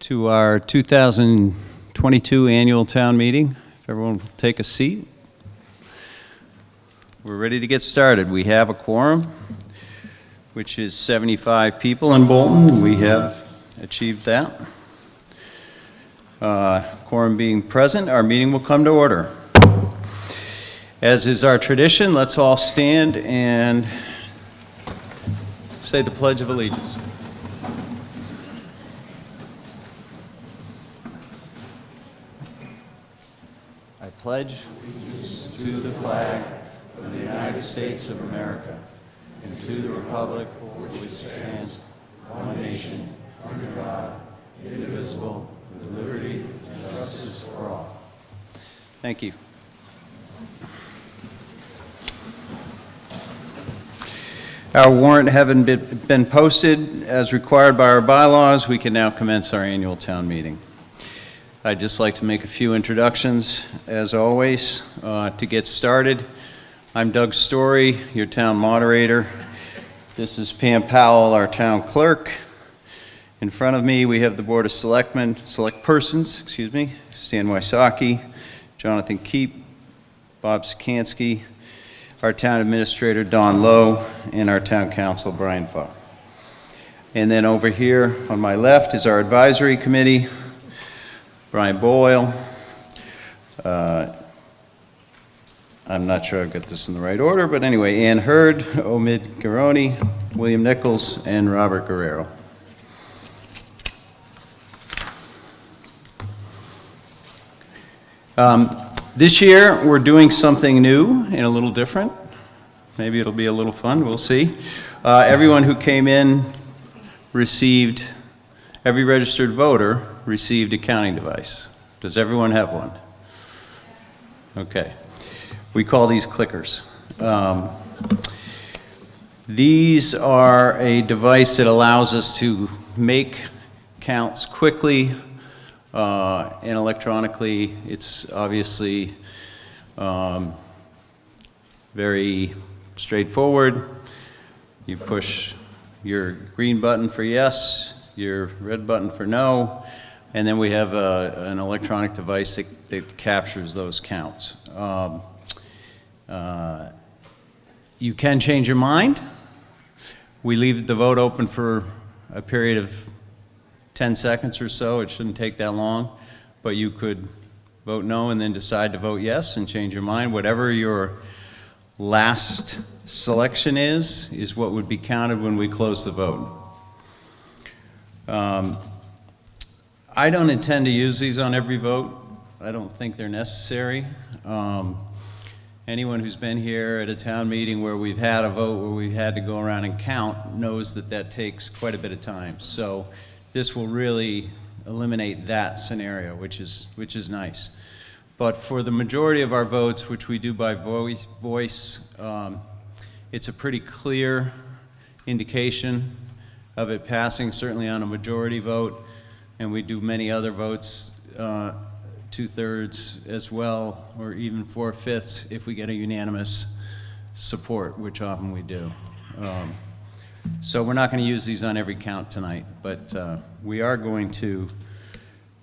to our 2022 annual town meeting. If everyone will take a seat. We're ready to get started. We have a quorum, which is 75 people in Bolton. We have achieved that. Quorum being present, our meeting will come to order. As is our tradition, let's all stand and say the Pledge of Allegiance. I pledge allegiance to the flag of the United States of America and to the republic for which it stands, one nation, under God, indivisible, with liberty and justice for all. Thank you. Our warrant having been posted as required by our bylaws, we can now commence our annual town meeting. I'd just like to make a few introductions, as always, to get started. I'm Doug Story, your town moderator. This is Pam Powell, our town clerk. In front of me, we have the Board of select persons, Stan Wysocki, Jonathan Keep, Bob Sikansky, our town administrator, Don Lowe, and our town council, Brian Falk. And then over here on my left is our advisory committee, Brian Boyle. I'm not sure I've got this in the right order, but anyway, Ann Hurd, Omid Garoni, William Nichols, and Robert Guerrero. This year, we're doing something new and a little different. Maybe it'll be a little fun, we'll see. Everyone who came in received, every registered voter received a counting device. Does everyone have one? Okay. We call these clickers. These are a device that allows us to make counts quickly and electronically. It's obviously very straightforward. You push your green button for yes, your red button for no, and then we have an electronic device that captures those counts. You can change your mind. We leave the vote open for a period of 10 seconds or so. It shouldn't take that long, but you could vote no and then decide to vote yes and change your mind. Whatever your last selection is what would be counted when we close the vote. I don't intend to use these on every vote. I don't think they're necessary. Anyone who's been here at a town meeting where we've had a vote where we've had to go around and count knows that that takes quite a bit of time. So this will really eliminate that scenario, which is nice. But for the majority of our votes, which we do by voice, it's a pretty clear indication of it passing, certainly on a majority vote, and we do many other votes, 2/3 as well, or even 4/5 if we get a unanimous support, which often we do. So we're not going to use these on every count tonight, but we are going to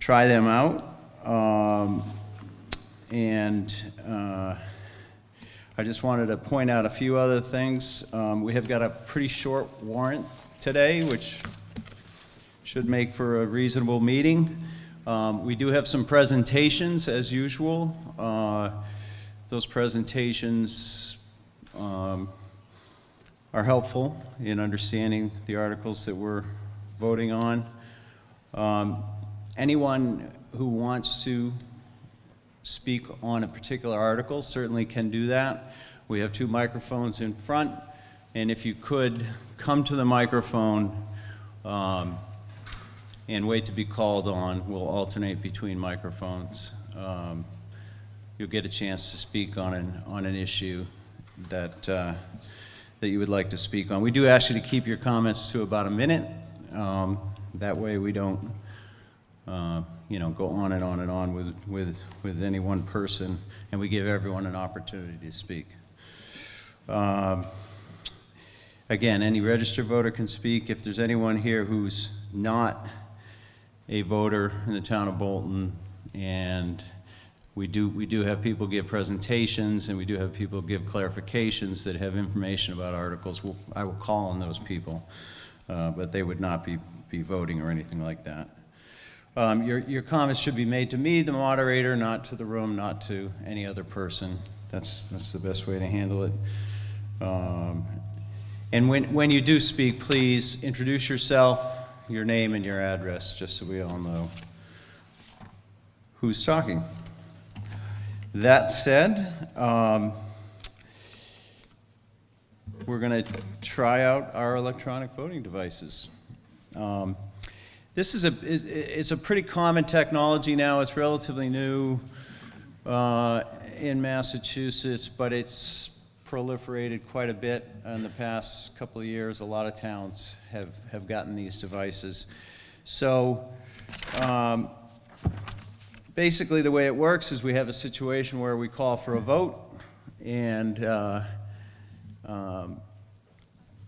try them out. I just wanted to point out a few other things. We have got a pretty short warrant today, which should make for a reasonable meeting. We do have some presentations as usual. Those presentations are helpful in understanding the articles that we're voting on. Anyone who wants to speak on a particular article certainly can do that. We have 2 microphones in front, and if you could come to the microphone and wait to be called on. We'll alternate between microphones. You'll get a chance to speak on an issue that you would like to speak on. We do ask you to keep your comments to about a minute. That way we don't go on and on and on with any one person, and we give everyone an opportunity to speak. Again, any registered voter can speak. If there's anyone here who's not a voter in the town of Bolton, and we do have people give presentations, and we do have people give clarifications that have information about articles. I will call on those people, but they would not be voting or anything like that. Your comments should be made to me, the moderator, not to the room, not to any other person. That's the best way to handle it. And when you do speak, please introduce yourself, your name and your address, just so we all know who's talking. That said, we're going to try out our electronic voting devices. This is it's a pretty common technology now. It's relatively new in Massachusetts, but it's proliferated quite a bit in the past couple of years. A lot of towns have gotten these devices. So basically the way it works is we have a situation where we call for a vote, and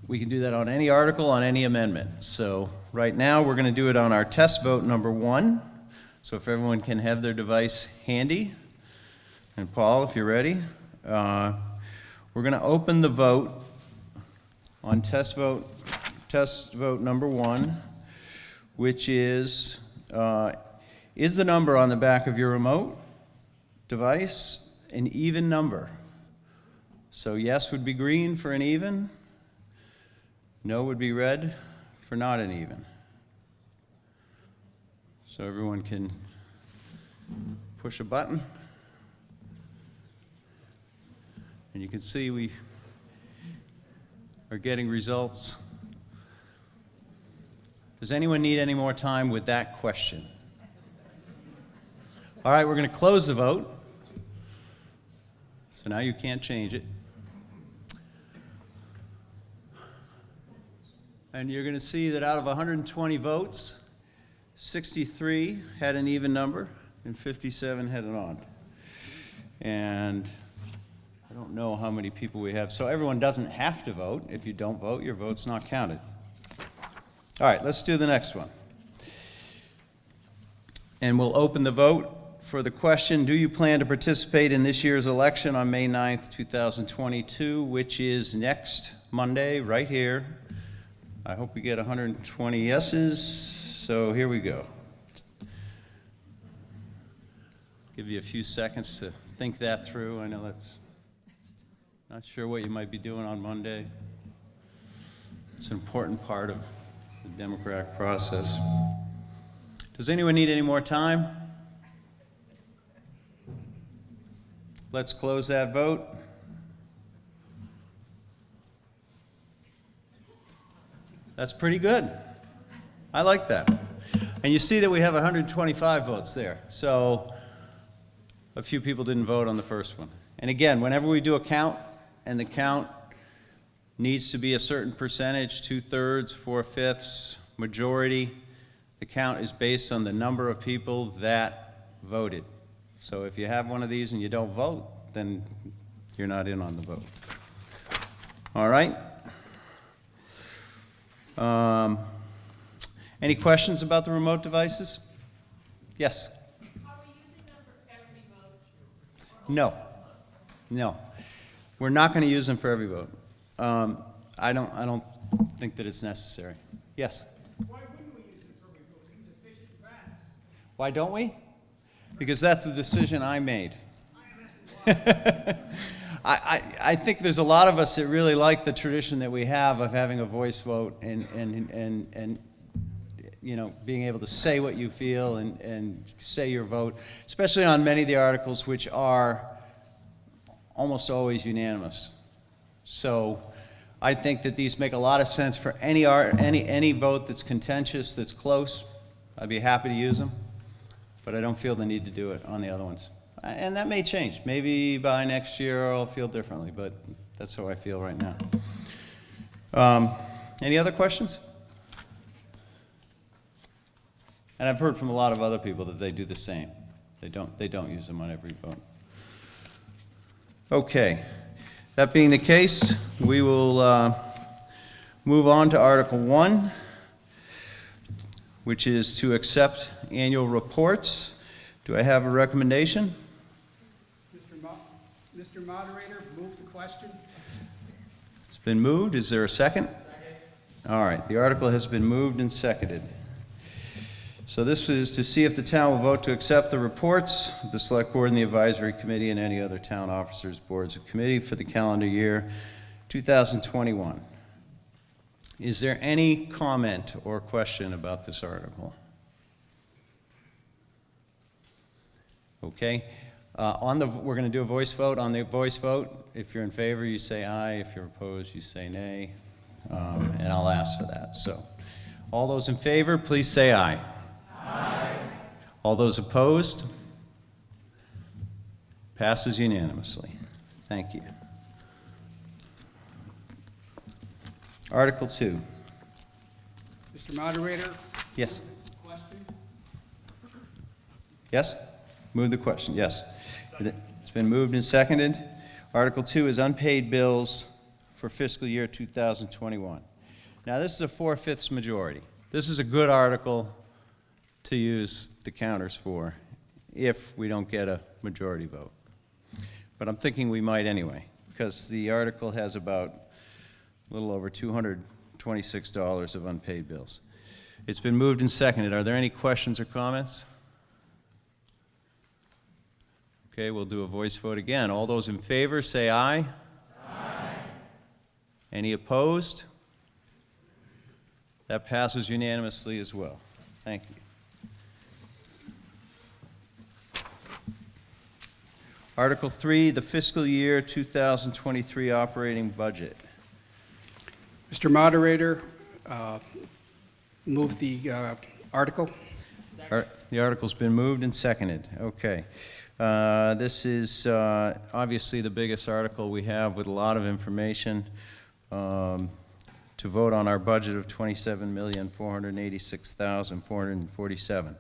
we can do that on any article, on any amendment. So right now we're going to do it on our test vote number 1. So if everyone can have their device handy, and Paul, if you're ready, we're going to open the vote on test vote number 1, which is the number on the back of your remote device an even number? So yes would be green for an even, no would be red for not an even. So everyone can push a button. And you can see we are getting results. Does anyone need any more time with that question? All right, we're going to close the vote. So now you can't change it. And you're going to see that out of 120 votes, 63 had an even number and 57 had an odd. And I don't know how many people we have. So everyone doesn't have to vote. If you don't vote, your vote's not counted. All right, let's do the next one. And we'll open the vote for the question, do you plan to participate in this year's election on May 9th, 2022, which is next Monday, right here. I hope we get 120 yeses, so here we go. Give you a few seconds to think that through. I know that's not sure what you might be doing on Monday. It's an important part of the democratic process. Does anyone need any more time? Let's close that vote. That's pretty good. I like that. And you see that we have 125 votes there. So a few people didn't vote on the first one. And again, whenever we do a count, and the count needs to be a certain percentage, 2/3, 4/5, majority, the count is based on the number of people that voted. So if you have one of these and you don't vote, then you're not in on the vote. All right? Any questions about the remote devices? Yes? Are we using them for every vote? No. We're not going to use them for every vote. I don't think that it's necessary. Yes? Why wouldn't we use them for every vote? It's efficient and fast. Why don't we? Because that's the decision I made. I think there's a lot of us that really like the tradition that we have of having a voice vote and you know, being able to say what you feel and say your vote, especially on many of the articles which are almost always unanimous. So I think that these make a lot of sense for any vote that's contentious, that's close. I'd be happy to use them, but I don't feel the need to do it on the other ones. And that may change. Maybe by next year I'll feel differently, but that's how I feel right now. Any other questions? And I've heard from a lot of other people that they do the same. They don't use them on every vote. Okay. That being the case, we will move on to Article 1. which is to accept annual reports. Do I have a recommendation? Mr. Moderator, move the question. It's been moved. Is there a second? All right, the article has been moved and seconded. So this is to see if the town will vote to accept the reports of the Select Board and the Advisory Committee and any other town officers, boards, and committee for the calendar year 2021. Is there any comment or question about this article? Okay. We're going to do a voice vote. On the voice vote, if you're in favor, you say aye. If you're opposed, you say nay. And I'll ask for that. So, all those in favor, please say aye. Aye. All those opposed? Passes unanimously. Thank you. Article 2. Mr. Moderator, Yes. question. Yes? Move the question. Yes. It's been moved and seconded. Article 2 is unpaid bills for fiscal year 2021. Now, this is a 4/5 majority. This is a good article to use the counters for if we don't get a majority vote. But I'm thinking we might anyway, because the article has about a little over $226 of unpaid bills. It's been moved and seconded. Are there any questions or comments? Okay, we'll do a voice vote again. All those in favor say aye. Aye. Any opposed? That passes unanimously as well. Thank you. Article 3, the fiscal year 2023 operating budget. Mr. Moderator, move the article. The article's been moved and seconded. Okay. This is obviously the biggest article we have with a lot of information to vote on our budget of $27,486,447.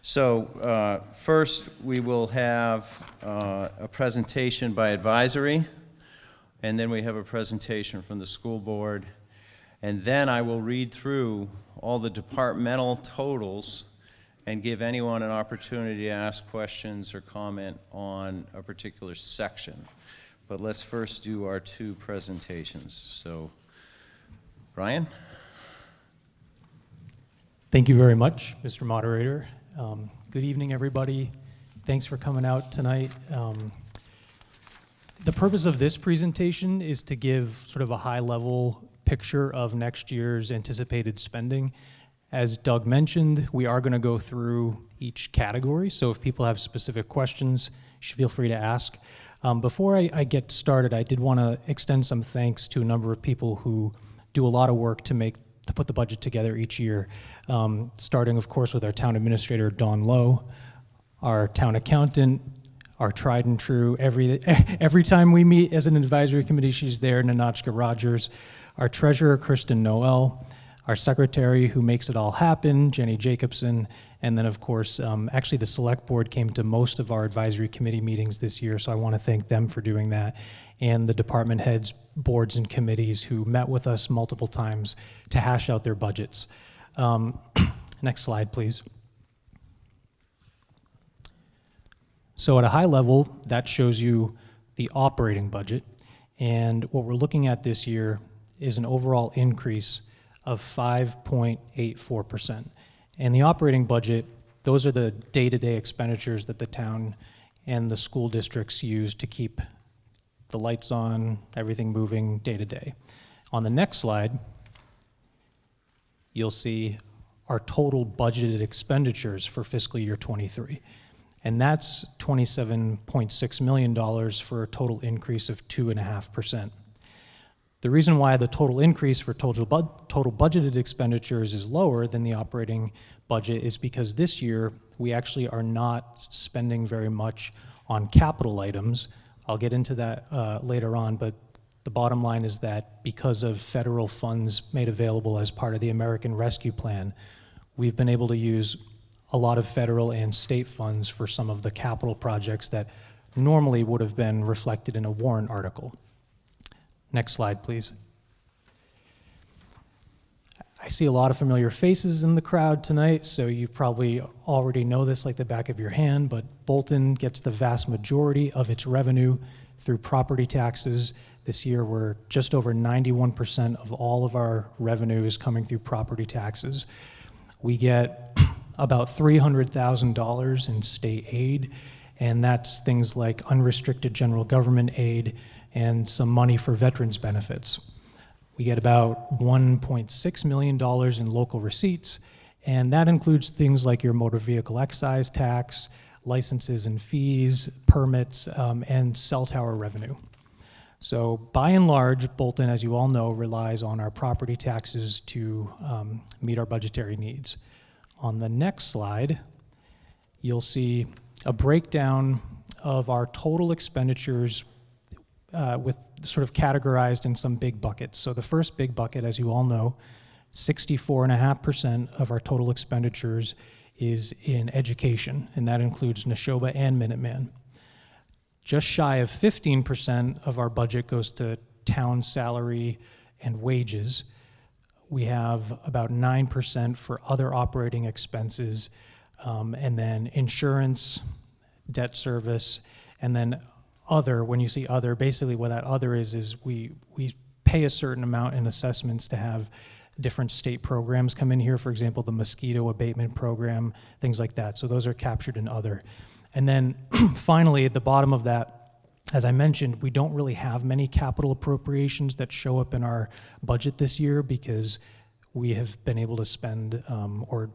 So first we will have a presentation by advisory, and then we have a presentation from the school board, and then I will read through all the departmental totals and give anyone an opportunity to ask questions or comment on a particular section. But let's first do our two presentations. So, Brian? Thank you very much, Mr. Moderator. Good evening, everybody. Thanks for coming out tonight. The purpose of this presentation is to give sort of a high-level picture of next year's anticipated spending. As Doug mentioned, we are going to go through each category, so if people have specific questions, you should feel free to ask. Before I get started, I did want to extend some thanks to a number of people who do a lot of work to put the budget together each year, starting, of course, with our town administrator, Dawn Lowe, our town accountant, our tried and true, every time we meet as an advisory committee, she's there, Nanachka Rogers, our treasurer, Kristen Noel, our secretary who makes it all happen, Jenny Jacobson, and then of course, actually the select board came to most of our advisory committee meetings this year, so I want to thank them for doing that, and the department heads, boards, and committees who met with us multiple times to hash out their budgets. Next slide, please. So at a high level, that shows you the operating budget, and what we're looking at this year is an overall increase of 5.84%. And the operating budget, those are the day-to-day expenditures that the town and the school districts use to keep the lights on, everything moving day to day. On the next slide, you'll see our total budgeted expenditures for fiscal year 23. And that's $27.6 million for a total increase of 2.5%. The reason why the total increase for total budgeted expenditures is lower than the operating budget is because this year we actually are not spending very much on capital items. I'll get into that later on, but the bottom line is that because of federal funds made available as part of the American Rescue Plan, we've been able to use a lot of federal and state funds for some of the capital projects that normally would have been reflected in a warrant article. Next slide, please. I see a lot of familiar faces in the crowd tonight, so you probably already know this like the back of your hand, but Bolton gets the vast majority of its revenue through property taxes. This year, we're just over 91% of all of our revenue is coming through property taxes. We get about $300,000 in state aid, and that's things like unrestricted general government aid and some money for veterans benefits. We get about $1.6 million in local receipts, and that includes things like your motor vehicle excise tax, licenses and fees, permits, and cell tower revenue. So by and large, Bolton, as you all know, relies on our property taxes to meet our budgetary needs. On the next slide, you'll see a breakdown of our total expenditures with sort of categorized in some big buckets. So the first big bucket, as you all know, 64.5% of our total expenditures is in education, and that includes Neshoba and Minuteman. Just shy of 15% of our budget goes to town salary and wages. We have about 9% for other operating expenses, and then insurance, debt service, and then other. When you see other, basically what that other is we pay a certain amount in assessments to have different state programs come in here, for example, the mosquito abatement program, things like that. So those are captured in other. And then finally, at the bottom of that, as I mentioned, we don't really have many capital appropriations that show up in our budget this year because we have been able to spend or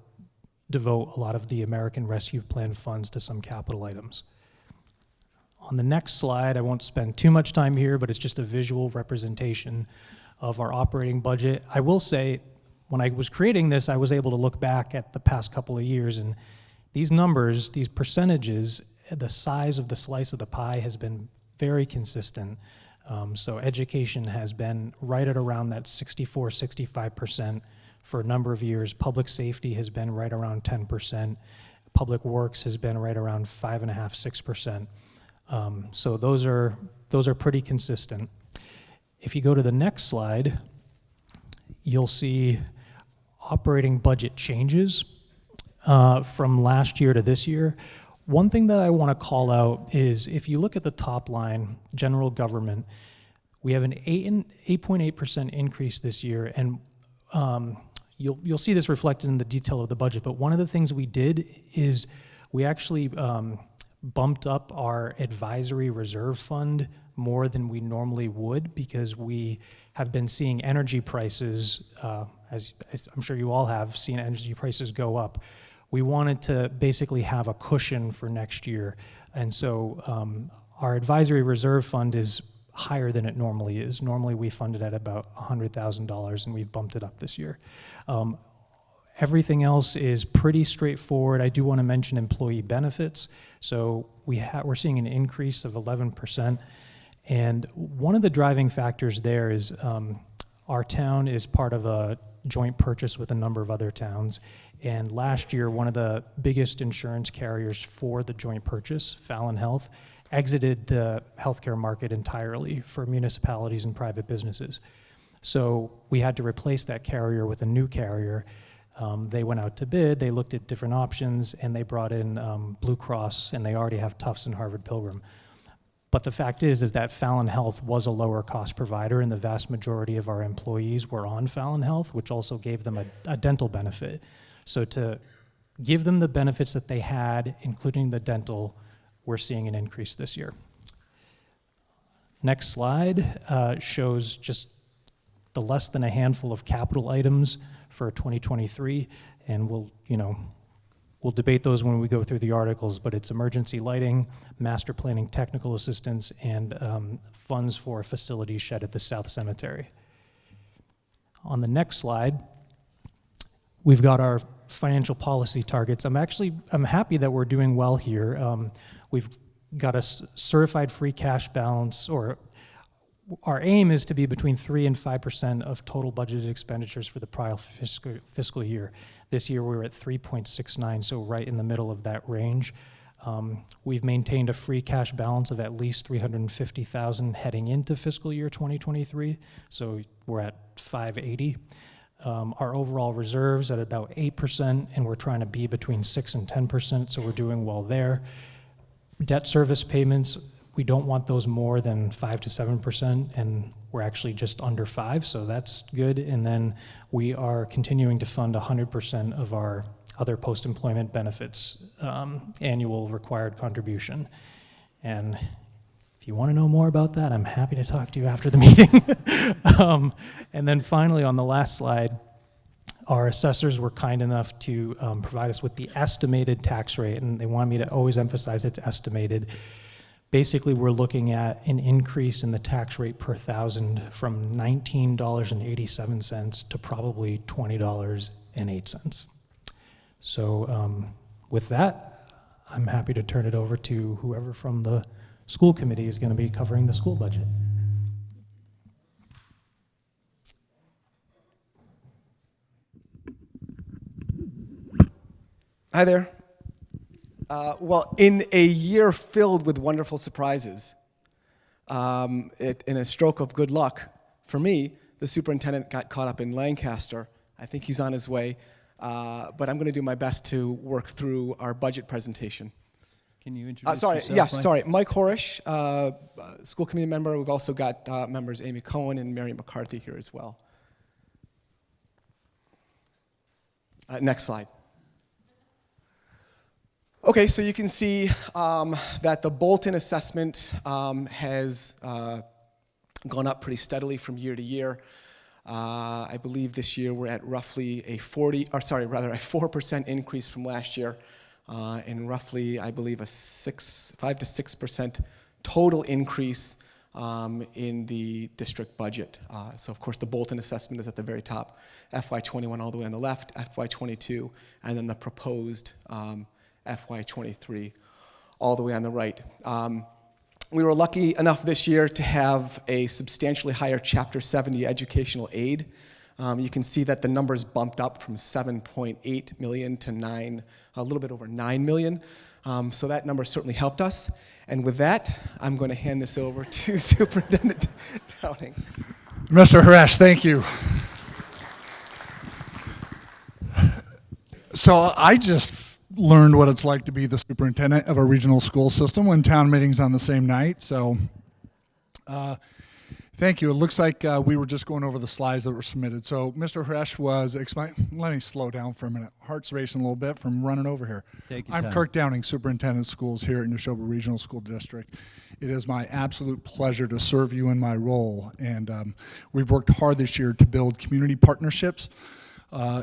devote a lot of the American Rescue Plan funds to some capital items. On the next slide, I won't spend too much time here, but it's just a visual representation of our operating budget. I will say, when I was creating this, I was able to look back at the past couple of years, and these numbers, these percentages, the size of the slice of the pie has been very consistent. So education has been right at around that 64, 65% for a number of years. Public safety has been right around 10%. Public works has been right around 5.5%, 6%. So those are pretty consistent. If you go to the next slide, you'll see operating budget changes from last year to this year. One thing that I want to call out is if you look at the top line, general government, we have an 8.8% increase this year, and you'll see this reflected in the detail of the budget. But one of the things we did is we actually bumped up our advisory reserve fund more than we normally would because we have been seeing energy prices, as I'm sure you all have seen energy prices go up. We wanted to basically have a cushion for next year. And so our advisory reserve fund is higher than it normally is. Normally we fund it at about $100,000 and we've bumped it up this year. Everything else is pretty straightforward. I do want to mention employee benefits. So we're seeing an increase of 11%. And one of the driving factors there is our town is part of a joint purchase with a number of other towns. And last year, one of the biggest insurance carriers for the joint purchase, Fallon Health, exited the healthcare market entirely for municipalities and private businesses. So we had to replace that carrier with a new carrier. They went out to bid, they looked at different options, and they brought in Blue Cross, and they already have Tufts and Harvard Pilgrim. But the fact is that Fallon Health was a lower cost provider, and the vast majority of our employees were on Fallon Health, which also gave them a dental benefit. So to give them the benefits that they had, including the dental, we're seeing an increase this year. Next slide shows just the less than a handful of capital items for 2023, and we'll debate those when we go through the articles, but it's emergency lighting, master planning technical assistance, and funds for a facility shed at the South Cemetery. On the next slide, we've got our financial policy targets. I'm happy that we're doing well here. We've got a certified free cash balance, or our aim is to be between 3 and 5% of total budgeted expenditures for the prior fiscal year. This year we were at 3.69, so right in the middle of that range. We've maintained a free cash balance of at least $350,000 heading into fiscal year 2023, so we're at 580. Our overall reserves at about 8%, and we're trying to be between 6 and 10%, so we're doing well there. Debt service payments, we don't want those more than 5 to 7%, and we're actually just under 5, so that's good. And then we are continuing to fund 100% of our other post-employment benefits annual required contribution. And if you want to know more about that, I'm happy to talk to you after the meeting. And then finally, on the last slide, our assessors were kind enough to provide us with the estimated tax rate, and they wanted me to always emphasize it's estimated. Basically, we're looking at an increase in the tax rate per thousand from $19.87 to probably $20.08. So with that, I'm happy to turn it over to whoever from the school committee is going to be covering the school budget. Hi there. Well, in a year filled with wonderful surprises, in a stroke of good luck, for me, the superintendent got caught up in Lancaster. I think he's on his way, but I'm going to do my best to work through our budget presentation. Can you introduce Sorry, yourself, yes, Mike? sorry. Mike Horish, school committee member. We've also got members Amy Cohen and Mary McCarthy here as well. Next slide. Okay, so you can see that the Bolton assessment has gone up pretty steadily from year to year. I believe this year we're at roughly a 4% increase from last year, and roughly, I believe, a 5 to 6% total increase in the district budget. So of course the Bolton assessment is at the very top, FY21 all the way on the left, FY22, and then the proposed FY23 all the way on the right. We were lucky enough this year to have a substantially higher Chapter 70 educational aid. You can see that the numbers bumped up from 7.8 million to a little bit over 9 million. So that number certainly helped us. And with that, I'm going to hand this over to Superintendent Downing. Mr. Harash, thank you. So I just learned what it's like to be the superintendent of a regional school system when town meeting's on the same night. So thank you. It looks like we were just going over the slides that were submitted. So Mr. Harash was let me slow down for a minute. Heart's racing a little bit from running over here. Take your I'm time. Kirk Downing, Superintendent of Schools here at Neshoba Regional School District. It is my absolute pleasure to serve you in my role. And we've worked hard this year to build community partnerships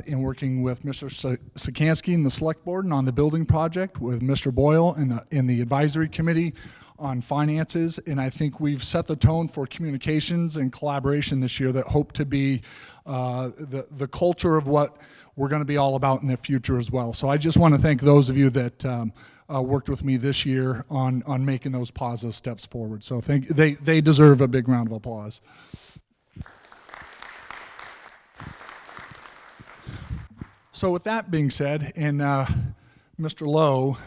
in working with Mr. Sikansky and the Select Board and on the building project, with Mr. Boyle in the advisory committee on finances. And I think we've set the tone for communications and collaboration this year that hope to be the culture of what we're going to be all about in the future as well. So I just want to thank those of you that worked with me this year on making those positive steps forward. So they deserve a big round of applause. So with that being said, and Mr. Lowe,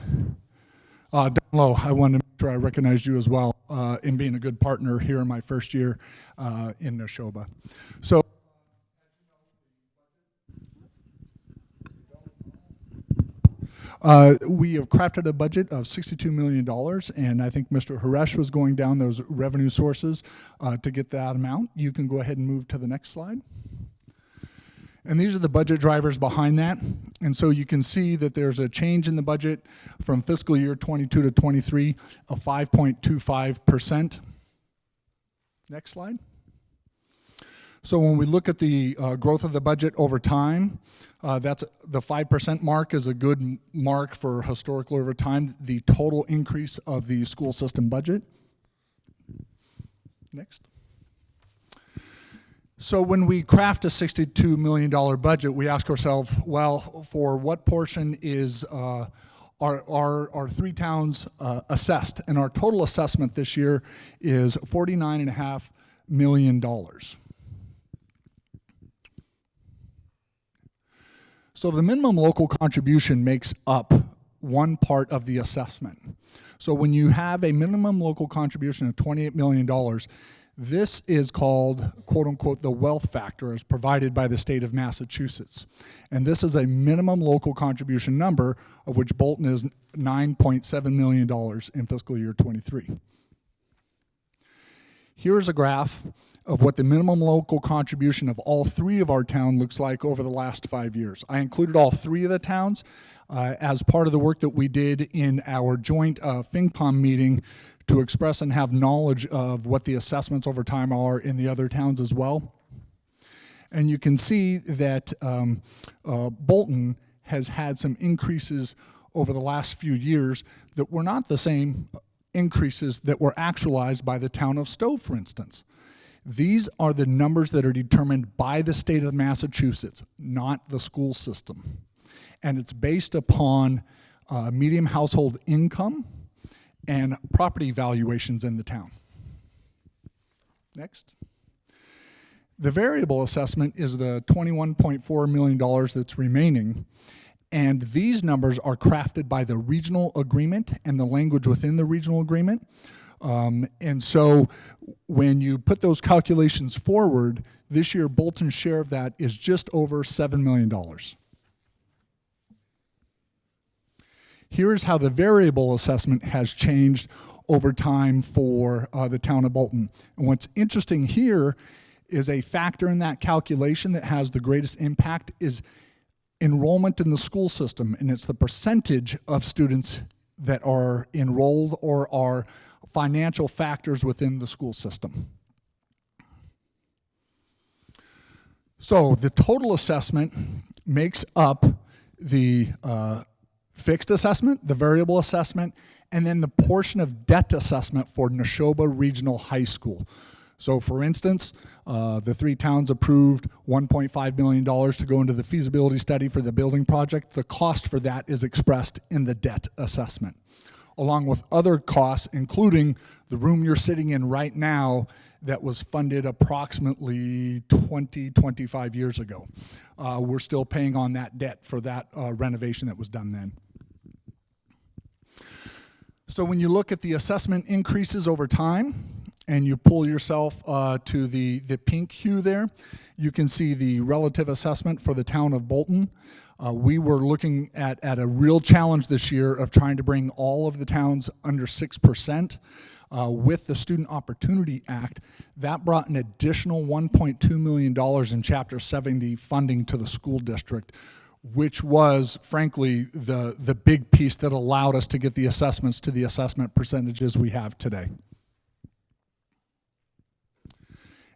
Don Lowe, I wanted to make sure I recognized you as well in being a good partner here in my first year in Neshoba. So we have crafted a budget of $62 million, and I think Mr. Harash was going down those revenue sources to get that amount. You can go ahead and move to the next slide. And these are the budget drivers behind that. And so you can see that there's a change in the budget from fiscal year 22 to 23 of 5.25%. Next slide. So when we look at the growth of the budget over time, that's the 5% mark is a good mark for historically over time, the total increase of the school system budget. Next. So when we craft a $62 million budget, we ask ourselves, well, for what portion is our three towns assessed? And our total assessment this year is $49.5 million. So the minimum local contribution makes up one part of the assessment. So when you have a minimum local contribution of $28 million, This is called, quote unquote, the wealth factor as provided by the state of Massachusetts. And this is a minimum local contribution number, of which Bolton is $9.7 million in fiscal year 23. Here's a graph of what the minimum local contribution of all three of our town looks like over the last 5 years. I included all three of the towns as part of the work that we did in our joint FinCom meeting to express and have knowledge of what the assessments over time are in the other towns as well. And you can see that Bolton has had some increases over the last few years that were not the same increases that were actualized by the town of Stowe, for instance. These are the numbers that are determined by the state of Massachusetts, not the school system. And it's based upon median household income and property valuations in the town. Next. The variable assessment is the $21.4 million that's remaining. And these numbers are crafted by the regional agreement and the language within the regional agreement. And so when you put those calculations forward, this year Bolton's share of that is just over $7 million. Here's how the variable assessment has changed over time for the town of Bolton. And what's interesting here is a factor in that calculation that has the greatest impact is enrollment in the school system, and it's the percentage of students that are enrolled or are financial factors within the school system. So the total assessment makes up the fixed assessment, the variable assessment, and then the portion of debt assessment for Neshoba Regional High School. So for instance, the three towns approved $1.5 million to go into the feasibility study for the building project. The cost for that is expressed in the debt assessment, along with other costs, including the room you're sitting in right now that was funded approximately 25 years ago. We're still paying on that debt for that renovation that was done then. So when you look at the assessment increases over time, and you pull yourself to the pink hue there, you can see the relative assessment for the town of Bolton. We were looking at a real challenge this year of trying to bring all of the towns under 6%. With the Student Opportunity Act, that brought an additional $1.2 million in Chapter 70 funding to the school district, which was, frankly, the big piece that allowed us to get the assessments to the assessment percentages we have today.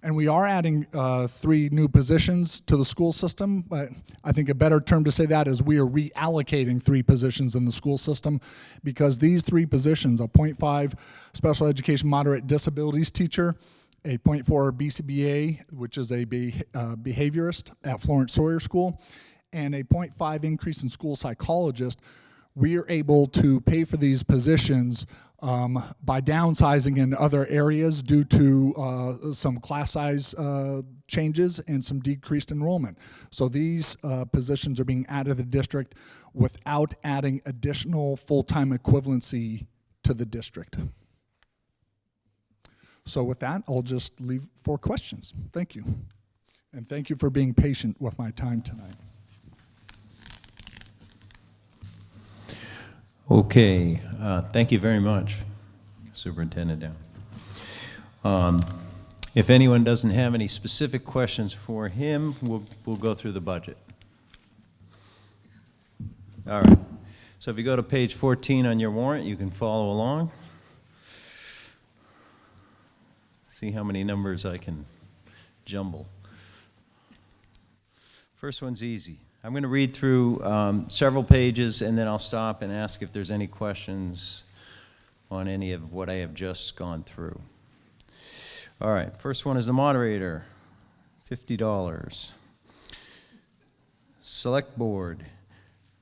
And we are adding 3 new positions to the school system. But I think a better term to say that is we are reallocating 3 positions in the school system, because these 3 positions, a 0.5 special education moderate disabilities teacher, a 0.4 BCBA, which is a behaviorist at Florence Sawyer School, and a 0.5 increase in school psychologist, we are able to pay for these positions by downsizing in other areas due to some class size changes and some decreased enrollment. So these positions are being added to the district without adding additional full-time equivalency to the district. So with that, I'll just leave for questions. Thank you. And thank you for being patient with my time tonight. Okay, thank you very much, Superintendent Down. If anyone doesn't have any specific questions for him, we'll go through the budget. All right, so if you go to page 14 on your warrant, you can follow along. See how many numbers I can jumble. First one's easy. I'm going to read through several pages, and then I'll stop and ask if there's any questions on any of what I have just gone through. All right, first one is the moderator, $50. Select board,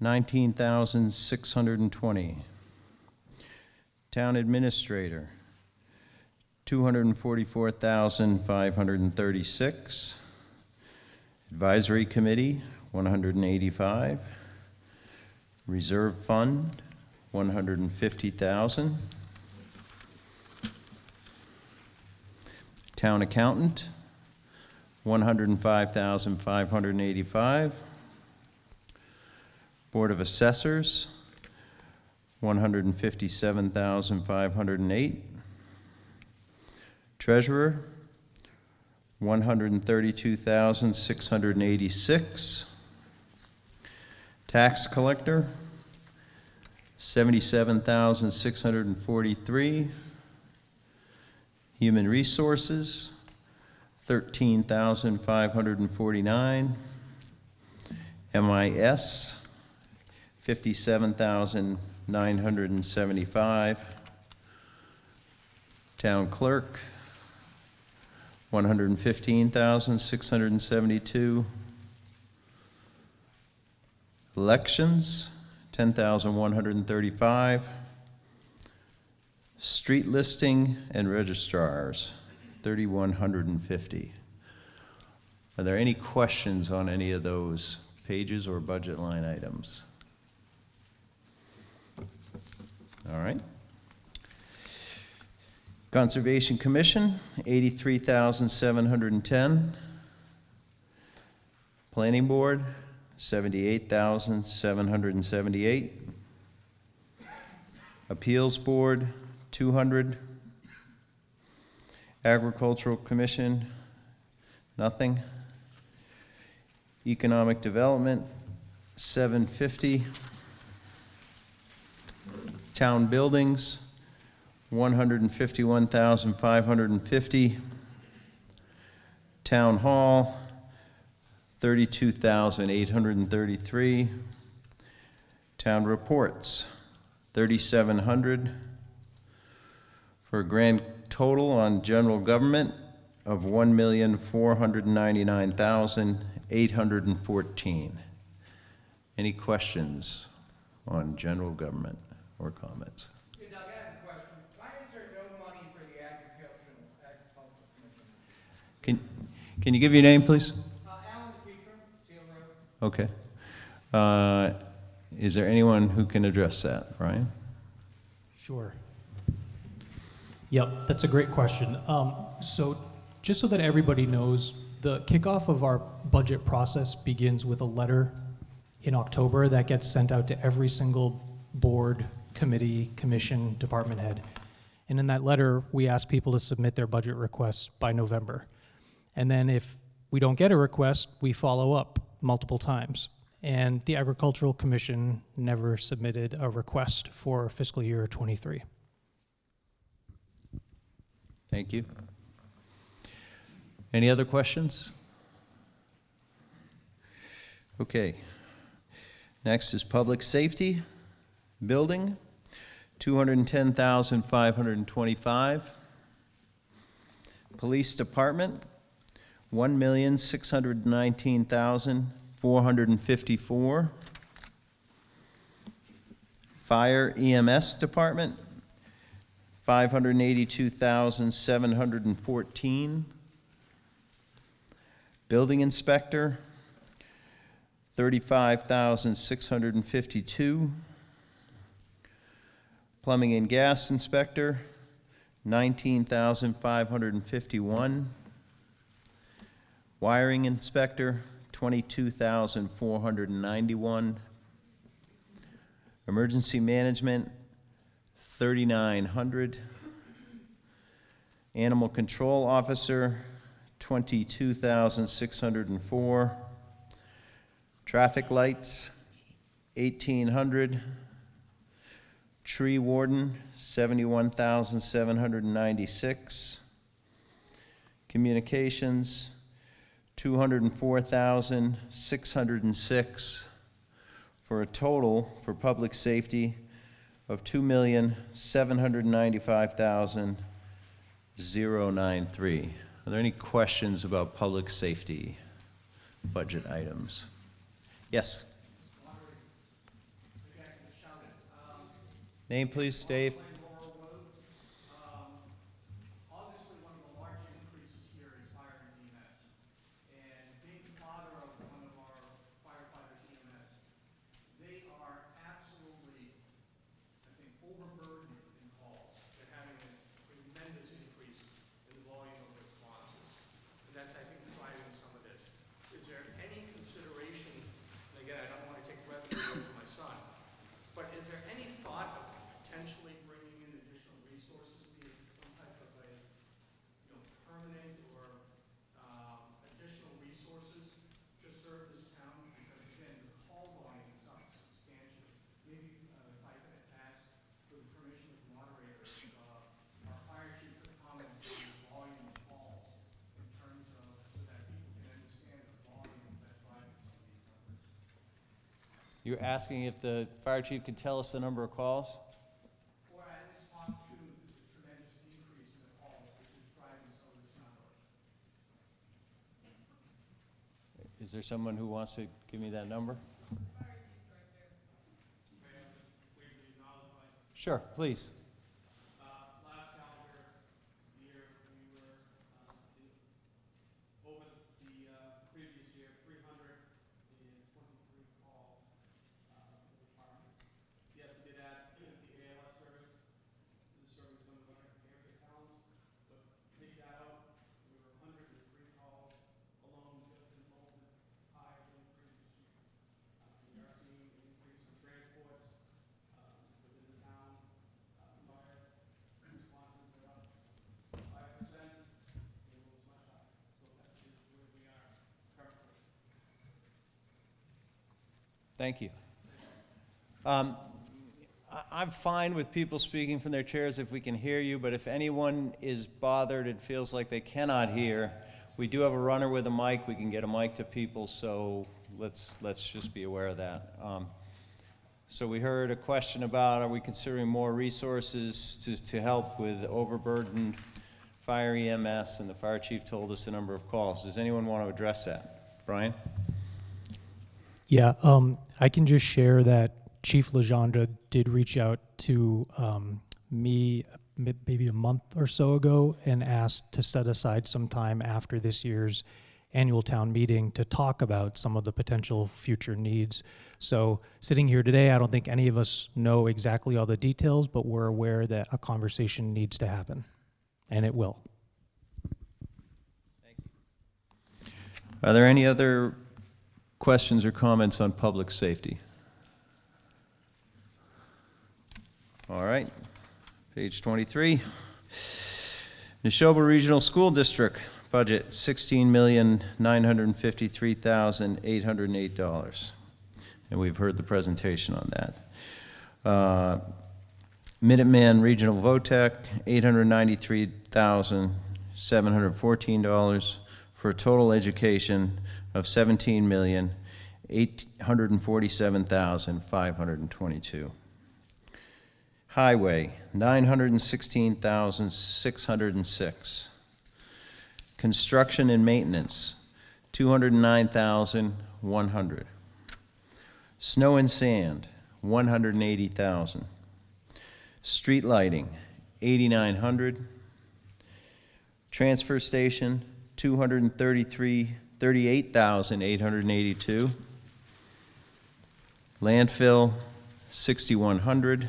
$19,620. Town administrator, $244,536. Advisory committee, $185. Reserve fund, $150,000. Town accountant, $105,585. Board of Assessors, $157,508. Treasurer, $132,686. Tax collector, $77,643. Human Resources, $13,549. MIS, $57,975. Town Clerk, $115,672. Elections, $10,135. Street listing and registrars, $3,150. Are there any questions on any of those pages or budget line items? All right. Conservation Commission, $83,710. Planning Board, $78,778. Appeals Board, $200. Agricultural Commission, nothing. Economic Development, $750. Town Buildings, $151,550. Town Hall, $32,833. Town Reports, $3,700, for a grand total on general government of $1,499,814. Any questions on general government or comments? Hey, Doug, I have a question. Why is there no money for the Agricultural Commission? Can you give your name, please? Alan DePietro, Seal Road. Okay. Is there anyone who can address that, Brian? Sure. Yep, that's a great question. So just so that everybody knows, the kickoff of our budget process begins with a letter in October that gets sent out to every single board, committee, commission, department head. And in that letter, we ask people to submit their budget requests by November. And then if we don't get a request, we follow up multiple times. And the Agricultural Commission never submitted a request for fiscal year '23. Thank you. Any other questions? Okay. Next is Public Safety Building, $210,525. Police Department, $1,619,454. Fire EMS Department, $582,714. Building Inspector, $35,652. Plumbing and Gas Inspector, $19,551. Wiring Inspector, $22,491. Emergency Management, $3,900. Animal Control Officer, $22,604. Traffic Lights, $1,800. Tree Warden, $71,796. Communications, $204,606, for a total for public safety of $2,795,093. Are there any questions about public safety budget items? Yes. Name, please, Dave. Obviously, one of the large increases here is fire and EMS. And being the father of one of our firefighters EMS, they are absolutely, I think, overburdened in calls. They're having a tremendous increase in the volume of response. But is there any thought of potentially bringing in additional resources, be it some type of a, permanent or additional resources to serve this town? Because again, the call volume is up substantially. Maybe if I could ask, with the permission of the moderator, our fire chief could comment on the volume of calls in terms of, so that people can understand the volume that's driving some of these numbers. You're asking if the fire chief could tell us the number of calls? Or at least talk to the tremendous increase in the calls, which is driving some of this number. Is there someone who wants to give me that number? Sure, please. Last calendar year, we were over the previous year, 323 calls for the department. Yes, we did add the ALS service to the service some of our area towns, but take that out, we were 103 calls alone just in Bolton, higher than the previous year. We are seeing an increase in transports within the town. Fire responses are up 5%, it was much higher. So that is where we are currently. Thank you. I'm fine with people speaking from their chairs if we can hear you, but if anyone is bothered and feels like they cannot hear, we do have a runner with a mic. We can get a mic to people, so let's just be aware of that. So we heard a question about, are we considering more resources to help with overburdened fire EMS, and the fire chief told us the number of calls. Does anyone want to address that? Brian? Yeah, I can just share that Chief Legendre did reach out to me maybe a month or so ago and asked to set aside some time after this year's annual town meeting to talk about some of the potential future needs. So sitting here today, I don't think any of us know exactly all the details, but we're aware that a conversation needs to happen, and it will. Thank you. Are there any other questions or comments on public safety? All right, page 23. Neshoba Regional School District budget, $16,953,808. And we've heard the presentation on that. Minuteman Regional VOTEC, $893,714 for a total education of $17,847,522. Highway, $916,606. Construction and maintenance, $209,100. Snow and sand, $180,000. Street lighting, $8,900. Transfer station, $38,882. Landfill, $6,100.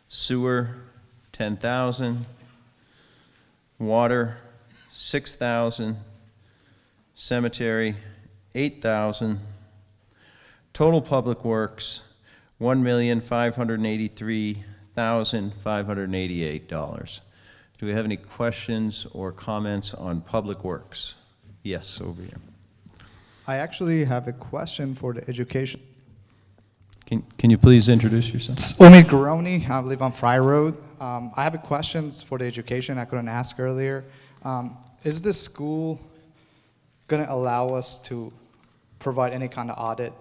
Sewer, $10,000. Water, $6,000. Cemetery, $8,000. Total public works, $1,583,588. Do we have any questions or comments on public works? Yes, over here. I actually have a question for the education. Can you please introduce yourself? It's Omid Garoni. I live on Fry Road. I have a questions for the education I couldn't ask earlier. Is the school going to allow us to provide any kind of audit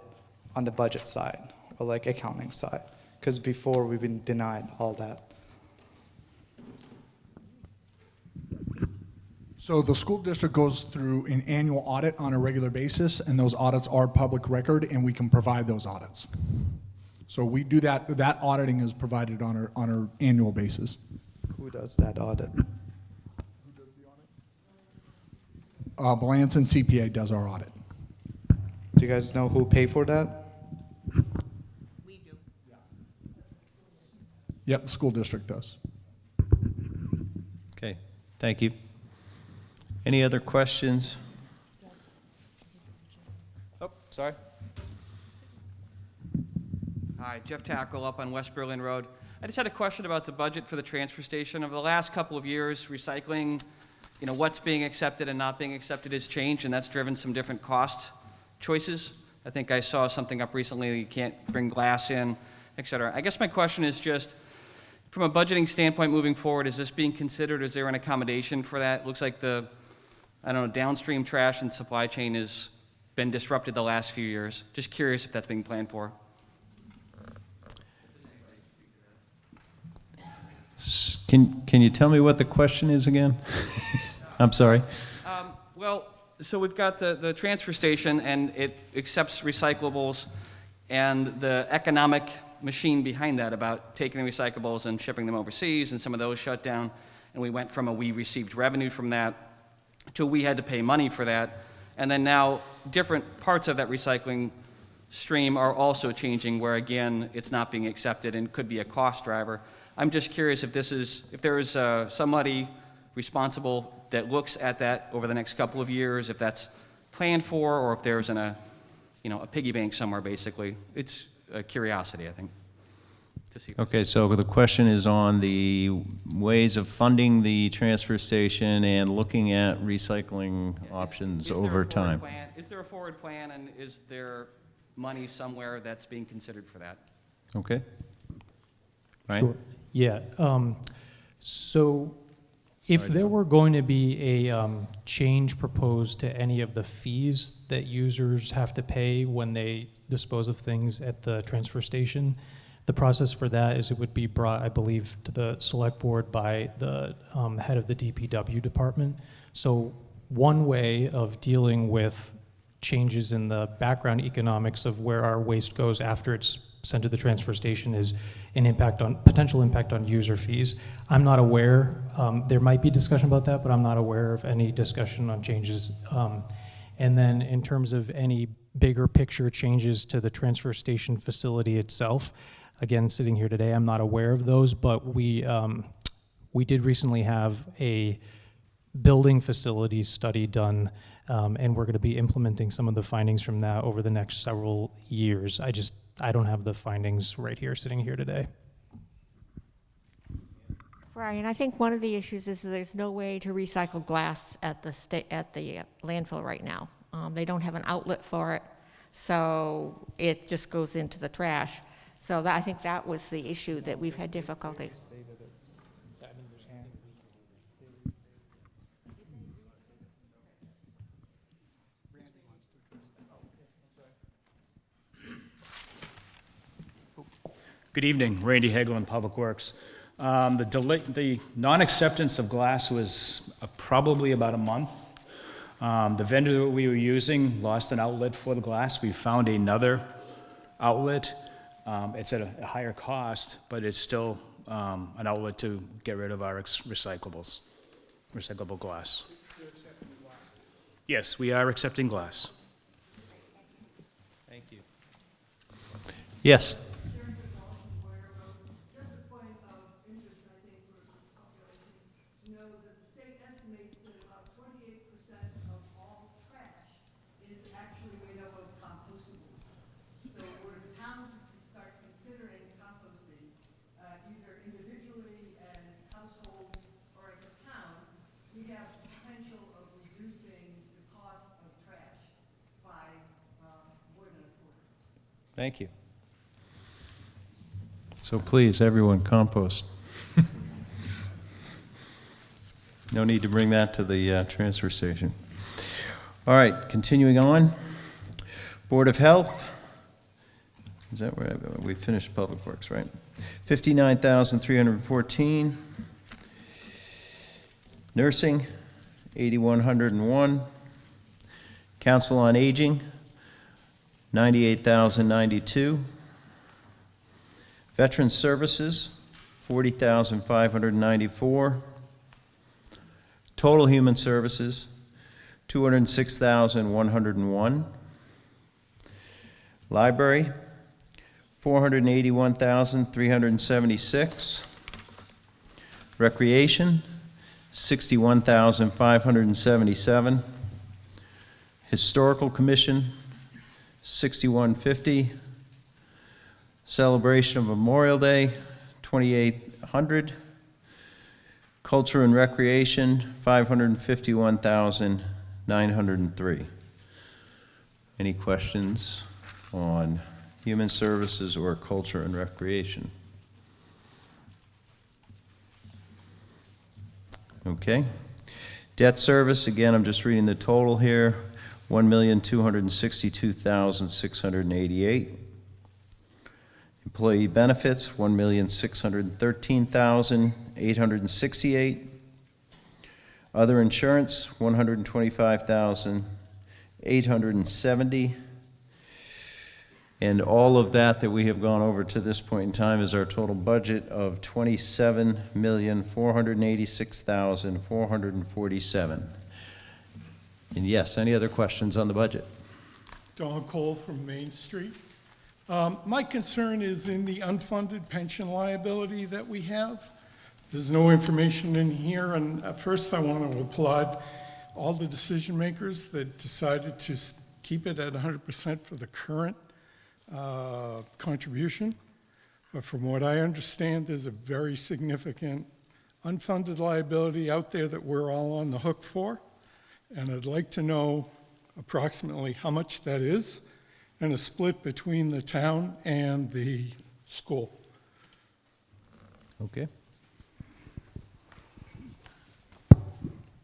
on the budget side or like accounting side? Because before we've been denied all that. So the school district goes through an annual audit on a regular basis, and those audits are public record, and we can provide those audits. So we do that. That auditing is provided on our annual basis. Who does that audit? Melanson CPA does our audit. Do you guys know who pay for that? We do. Yep, the school district does. Okay, thank you. Any other questions? Oh, sorry. Hi, Jeff Tackle up on West Berlin Road. I just had a question about the budget for the transfer station. Over the last couple of years, recycling, what's being accepted and not being accepted has changed, and that's driven some different cost choices. I think I saw something up recently, you can't bring glass in, et cetera. I guess my question is just, from a budgeting standpoint moving forward, is this being considered? Is there an accommodation for that? It looks like the, downstream trash and supply chain has been disrupted the last few years. Just curious if that's being planned for. Can you tell me what the question is again? I'm sorry. Well, so we've got the transfer station, and it accepts recyclables, and the economic machine behind that about taking the recyclables and shipping them overseas, and some of those shut down, and we went from we received revenue from that to we had to pay money for that, and then now different parts of that recycling stream are also changing where, again, it's not being accepted and could be a cost driver. I'm just curious if there is somebody responsible that looks at that over the next couple of years, if that's planned for, or if there's a piggy bank somewhere, basically. It's a curiosity, I think, to see. Okay, so the question is on the ways of funding the transfer station and looking at recycling options over time. Is there a forward plan, and is there money somewhere that's being considered for that? Okay. Right. Sure. Yeah. So if there were going to be a change proposed to any of the fees that users have to pay when they dispose of things at the transfer station, the process for that is it would be brought, I believe, to the select board by the head of the DPW department. So one way of dealing with changes in the background economics of where our waste goes after it's sent to the transfer station is an potential impact on user fees. I'm not aware, there might be discussion about that, but I'm not aware of any discussion on changes. And then in terms of any bigger picture changes to the transfer station facility itself, again, sitting here today, I'm not aware of those, but we did recently have a building facilities study done, and we're going to be implementing some of the findings from that over the next several years. I don't have the findings right here, sitting here today. Brian, I think one of the issues is that there's no way to recycle glass at the landfill right now. They don't have an outlet for it, so it just goes into the trash. So I think that was the issue that we've had difficulty. Good evening, Randy Hagelin, Public Works. The non-acceptance of glass was probably about a month. The vendor that we were using lost an outlet for the glass. We found another outlet. It's at a higher cost, but it's still an outlet to get rid of our recyclable glass. You're accepting the glass? Yes, we are accepting glass. Thank you. Yes. Just a point of interest, I think, for the population, to know that the state estimates that about 28% of all trash is actually made up of compostables. So were the town to start considering composting, either individually as households or as a town, we have the potential of reducing the cost of trash by more than a quarter. Thank you. So please, everyone, compost. No need to bring that to the transfer station. All right, continuing on. Board of Health. Is that where we finished Public Works, right? 59,314. Nursing, 8,101. Council on Aging, 98,092. Veterans Services, 40,594. Total Human Services, 206,101. Library, 481,376. Recreation, 61,577. Historical Commission, 6150. Celebration of Memorial Day, 2,800. Culture and Recreation, 551,903. Any questions on Human Services or Culture and Recreation? Okay. Debt service, again, I'm just reading the total here, 1,262,688. Employee benefits, 1,613,868. Other insurance, 125,870. And all of that we have gone over to this point in time is our total budget of $27,486,447. And yes, any other questions on the budget? Don Cole from Main Street. My concern is in the unfunded pension liability that we have. There's no information in here, and at first I want to applaud all the decision makers that decided to keep it at 100% for the current contribution. But from what I understand, there's a very significant unfunded liability out there that we're all on the hook for. And I'd like to know approximately how much that is and a split between the town and the school. Okay.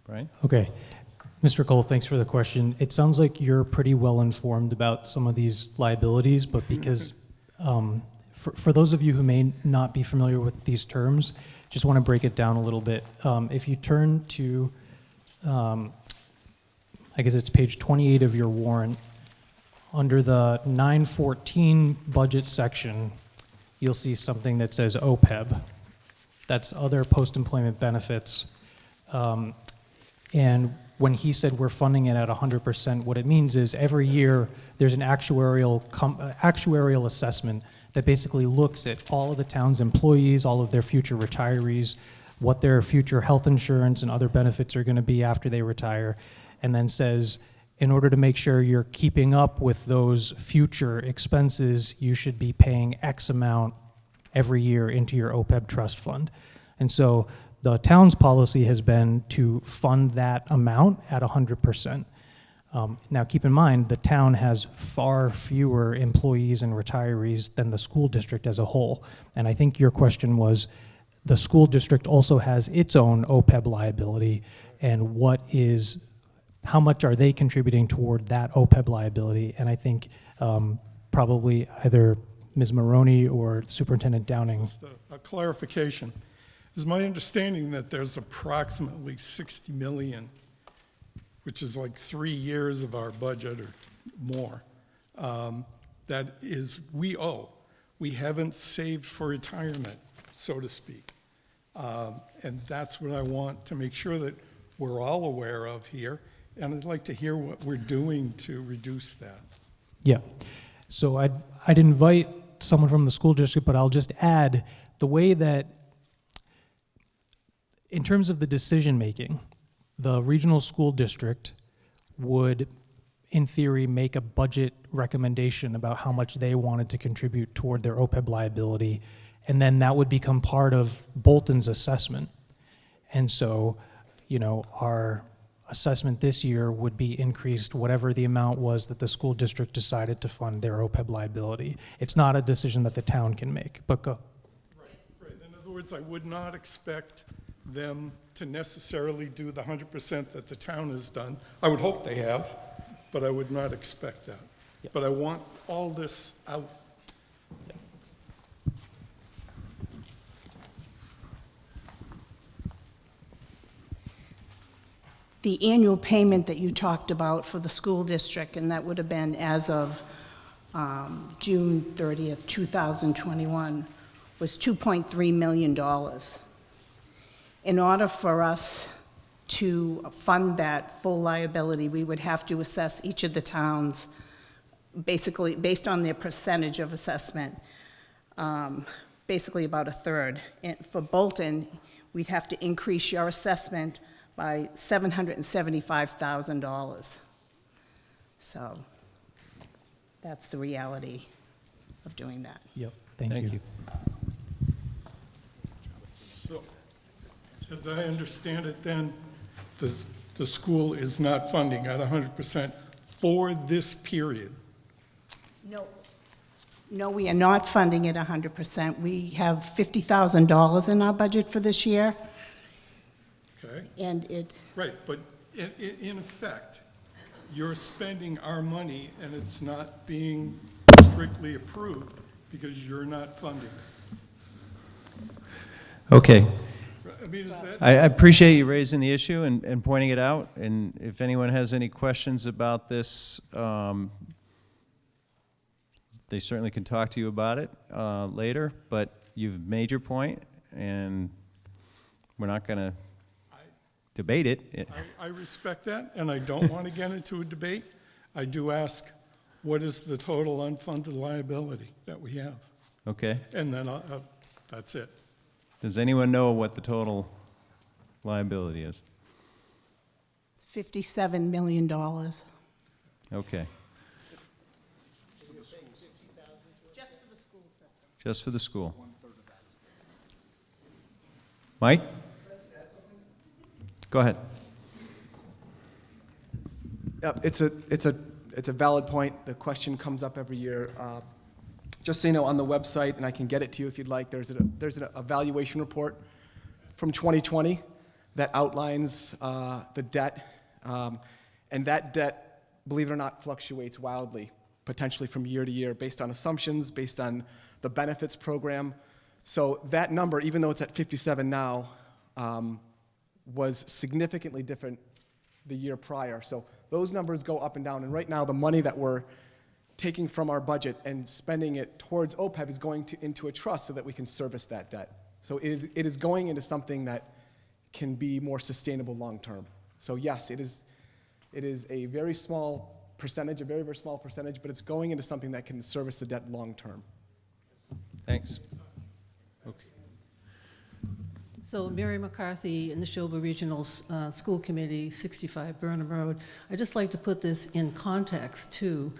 Brian? Okay. Mr. Cole, thanks for the question. It sounds like you're pretty well informed about some of these liabilities, but because for those of you who may not be familiar with these terms, just want to break it down a little bit. If you turn to, I guess it's page 28 of your warrant, under the 914 budget section, you'll see something that says OPEB. That's other post-employment benefits. And when he said we're funding it at 100%, what it means is every year there's an actuarial assessment that basically looks at all of the town's employees, all of their future retirees, what their future health insurance and other benefits are going to be after they retire, and then says, in order to make sure you're keeping up with those future expenses, you should be paying X amount every year into your OPEB trust fund. And so the town's policy has been to fund that amount at 100%. Now, keep in mind, the town has far fewer employees and retirees than the school district as a whole. And I think your question was, the school district also has its own OPEB liability, and how much are they contributing toward that OPEB liability? And I think probably either Ms. Maroney or Superintendent Downing. Just a clarification. It's my understanding that there's approximately 60 million, which is like 3 years of our budget or more, that is we owe. We haven't saved for retirement, so to speak. And that's what I want to make sure that we're all aware of here. And I'd like to hear what we're doing to reduce that. Yeah. So I'd invite someone from the school district, but I'll just add the way that, in terms of the decision making, the regional school district would, in theory, make a budget recommendation about how much they wanted to contribute toward their OPEB liability, and then that would become part of Bolton's assessment. And so, our assessment this year would be increased whatever the amount was that the school district decided to fund their OPEB liability. It's not a decision that the town can make, but go. Right. In other words, I would not expect them to necessarily do the 100% that the town has done. I would hope they have, but I would not expect that. Yep. But I want all this out. Yep. The annual payment that you talked about for the school district, and that would have been as of June 30th, 2021, was $2.3 million. In order for us to fund that full liability, we would have to assess each of the towns, basically based on their percentage of assessment, basically about a third. And for Bolton, we'd have to increase your assessment by $775,000. So that's the reality. of doing that. Yep, thank you. So, as I understand it then, the school is not funding at 100% for this period. No. No, we are not funding it 100%. We have $50,000 in our budget for this year, Okay? and it, Right, but in effect, you're spending our money and it's not being strictly approved because you're not funding it. Okay. I mean, is that? I appreciate you raising the issue and pointing it out, and if anyone has any questions about this, they certainly can talk to you about it later, but you've made your point, and we're not going to debate it. I respect that, and I don't want to get into a debate. I do ask, what is the total unfunded liability that we have? Okay. And then that's it. Does anyone know what the total liability is? it's $57 million. Okay. Just for the school. Mike? Go ahead. Yep, it's a valid point. The question comes up every year. Just so you know, on the website, and I can get it to you if you'd like, there's an evaluation report from 2020 that outlines the debt, and that debt, believe it or not, fluctuates wildly, potentially from year to year, based on assumptions, based on the benefits program. So that number, even though it's at 57 now, was significantly different the year prior. So those numbers go up and down, and right now the money that we're taking from our budget and spending it towards OPEB is going into a trust so that we can service that debt. So it is going into something that can be more sustainable long term. So yes, it is a very small percentage, a very, very small percentage, but it's going into something that can service the debt long term. Thanks. Okay. So Mary McCarthy, in the Neshoba Regional School Committee, 65 Burnham Road. I'd just like to put this in context too.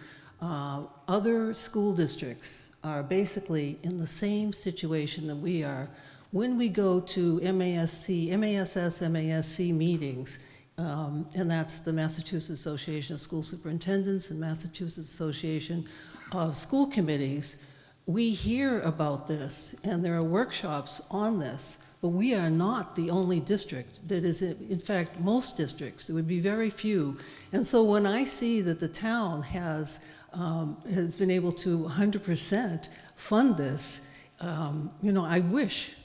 Other school districts are basically in the same situation that we are. When we go to MASS, MASC meetings, and that's the Massachusetts Association of School Superintendents and Massachusetts Association of School Committees, we hear about this, and there are workshops on this, but we are not the only district that is, in fact, most districts, there would be very few. And so when I see that the town has been able to 100% fund this, I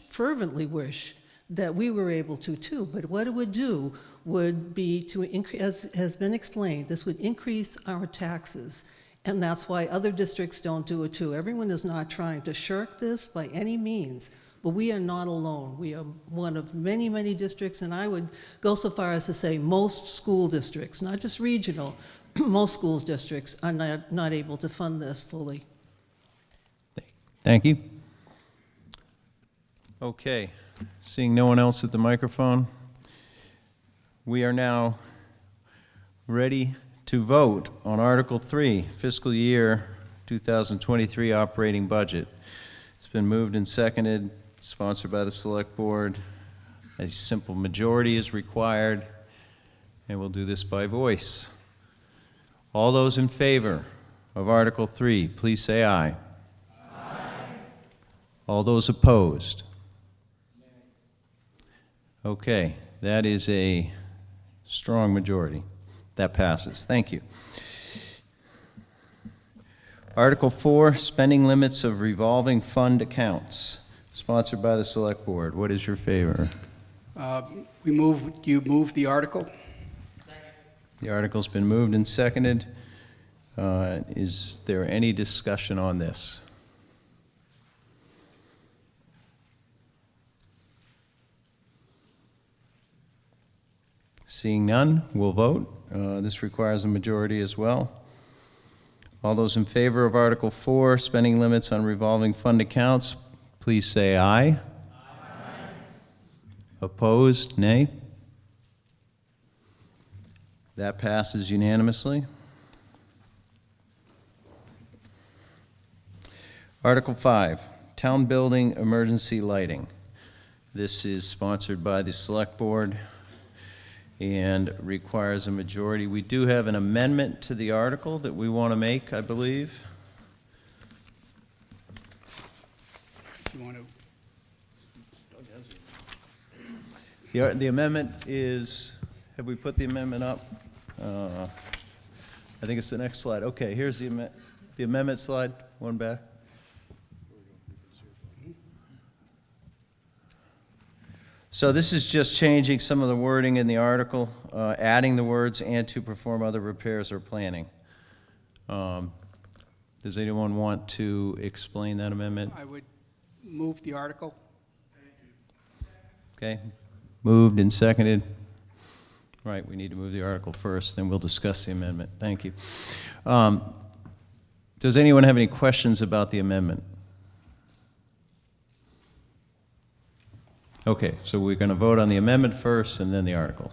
fervently wish that we were able to too, but what it would do would be to increase, as has been explained, this would increase our taxes. And that's why other districts don't do it too. Everyone is not trying to shirk this by any means, but we are not alone. We are one of many, many districts, and I would go so far as to say most school districts, not just regional, most school districts are not able to fund this fully. Thank you. Okay, seeing no one else at the microphone, we are now ready to vote on Article 3, Fiscal Year 2023 Operating Budget. It's been moved and seconded, sponsored by the Select Board. A simple majority is required, and we'll do this by voice. All those in favor of Article 3, please say aye. Aye. All those opposed? Okay, that is a strong majority. That passes. Thank you. Article 4, spending limits of revolving fund accounts, sponsored by the Select Board. What is your favor? You move the article? The article's been moved and seconded. Is there any discussion on this? Seeing none, we'll vote. This requires a majority as well. All those in favor of Article 4, spending limits on revolving fund accounts, please say aye. Aye. Opposed, nay. That passes unanimously. Article 5, Town Building Emergency Lighting. This is sponsored by the Select Board and requires a majority. We do have an amendment to the article that we want to make, I believe. You want to, The amendment is, have we put the amendment up? I think it's the next slide. Okay, here's the amendment slide, one back. So this is just changing some of the wording in the article, adding the words "and to perform other repairs or planning." Does anyone want to explain that amendment? I would move the article. Okay, moved and seconded. Right, we need to move the article first, then we'll discuss the amendment. Thank you. Does anyone have any questions about the amendment? Okay, so we're going to vote on the amendment first and then the article.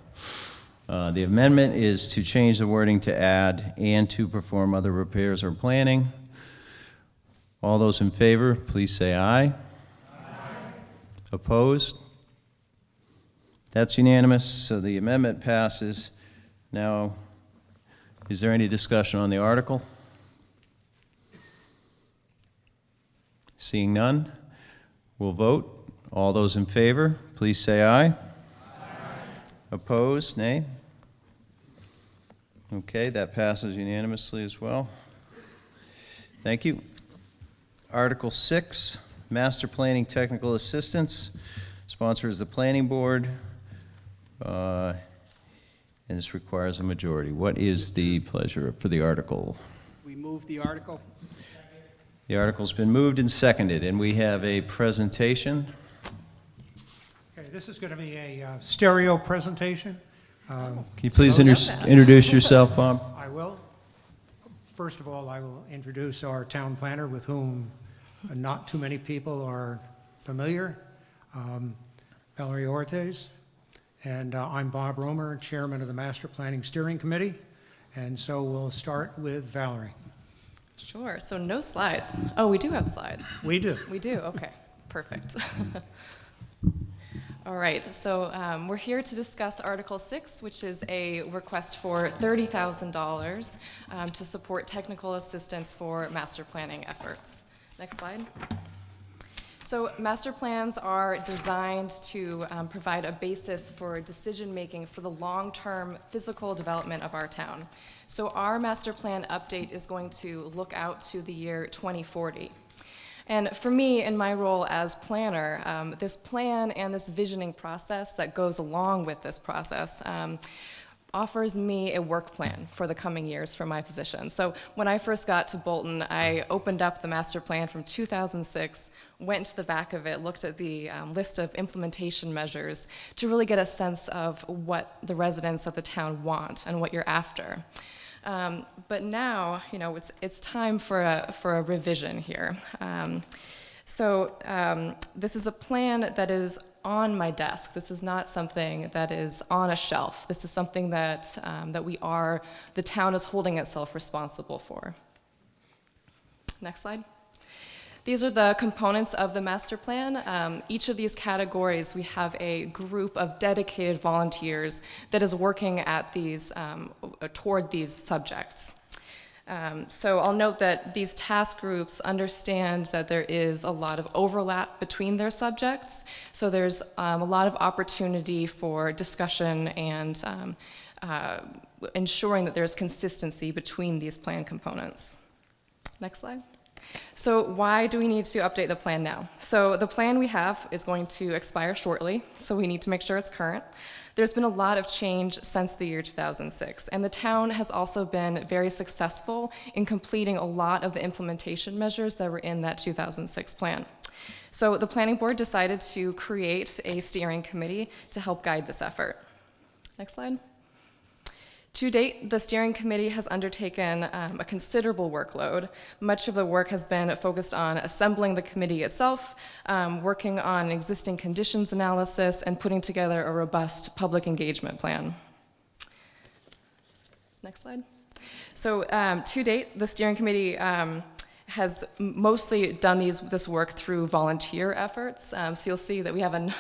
The amendment is to change the wording to add "and to perform other repairs or planning." All those in favor, please say aye. Aye. Opposed? That's unanimous, so the amendment passes. Now, is there any discussion on the article? Seeing none, we'll vote. All those in favor, please say aye. Aye. Opposed, nay? Okay, that passes unanimously as well. Thank you. Article 6, Master Planning Technical Assistance. Sponsor is the Planning Board, and this requires a majority. What is the pleasure for the article? We move the article. The article's been moved and seconded, and we have a presentation. Okay, this is going to be a stereo presentation. Can you please introduce yourself, Bob? I will. First of all, I will introduce our town planner, with whom not too many people are familiar, Valerie Ortiz. And I'm Bob Romer, chairman of the Master Planning Steering Committee. And so we'll start with Valerie. Sure, so no slides. Oh, we do have slides. We do. We do, okay, perfect. All right, so we're here to discuss Article 6, which is a request for $30,000 to support technical assistance for master planning efforts. Next slide. So master plans are designed to provide a basis for decision-making for the long-term physical development of our town. So our master plan update is going to look out to the year 2040. And for me, in my role as planner, this plan and this visioning process that goes along with this process offers me a work plan for the coming years for my position. So when I first got to Bolton, I opened up the master plan from 2006, went to the back of it, looked at the list of implementation measures to really get a sense of what the residents of the town want and what you're after. But now, you know, it's time for a revision here. This is a plan that is on my desk. This is not something that is on a shelf. This is something that the town is holding itself responsible for. Next slide. These are the components of the master plan. Each of these categories, we have a group of dedicated volunteers that is working at these, toward these subjects. So I'll note that these task groups understand that there is a lot of overlap between their subjects. So there's a lot of opportunity for discussion and ensuring that there's consistency between these plan components. Next slide. So why do we need to update the plan now? So the plan we have is going to expire shortly, so we need to make sure it's current. There's been a lot of change since the year 2006, and the town has also been very successful in completing a lot of the implementation measures that were in that 2006 plan. So the planning board decided to create a steering committee to help guide this effort. Next slide. To date, the steering committee has undertaken a considerable workload. Much of the work has been focused on assembling the committee itself, working on existing conditions analysis, and putting together a robust public engagement plan. Next slide. So to date, the steering committee has mostly done this work through volunteer efforts. So you'll see that we have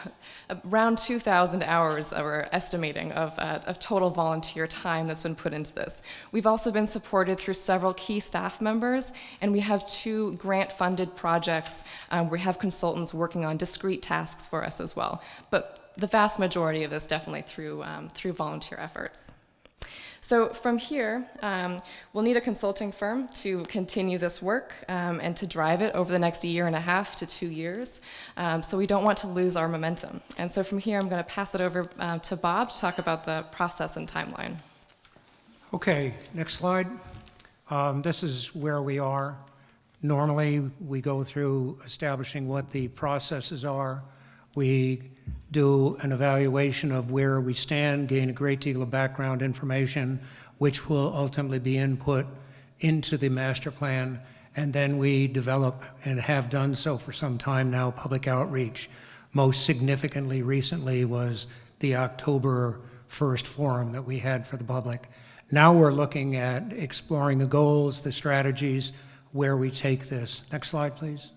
around 2,000 hours, we're estimating, of total volunteer time that's been put into this. We've also been supported through several key staff members, and we have 2 grant-funded projects where we have consultants working on discrete tasks for us as well. But the vast majority of this definitely through volunteer efforts. So from here, we'll need a consulting firm to continue this work and to drive it over the next 1.5 to 2 years. So we don't want to lose our momentum. And so from here, I'm going to pass it over to Bob to talk about the process and timeline. Okay, next slide. This is where we are. Normally, we go through establishing what the processes are. We do an evaluation of where we stand, gain a great deal of background information, which will ultimately be input into the master plan, and then we develop, and have done so for some time now, public outreach. Most significantly recently was the October 1st forum that we had for the public. Now we're looking at exploring the goals, the strategies, where we take this. Next slide, please.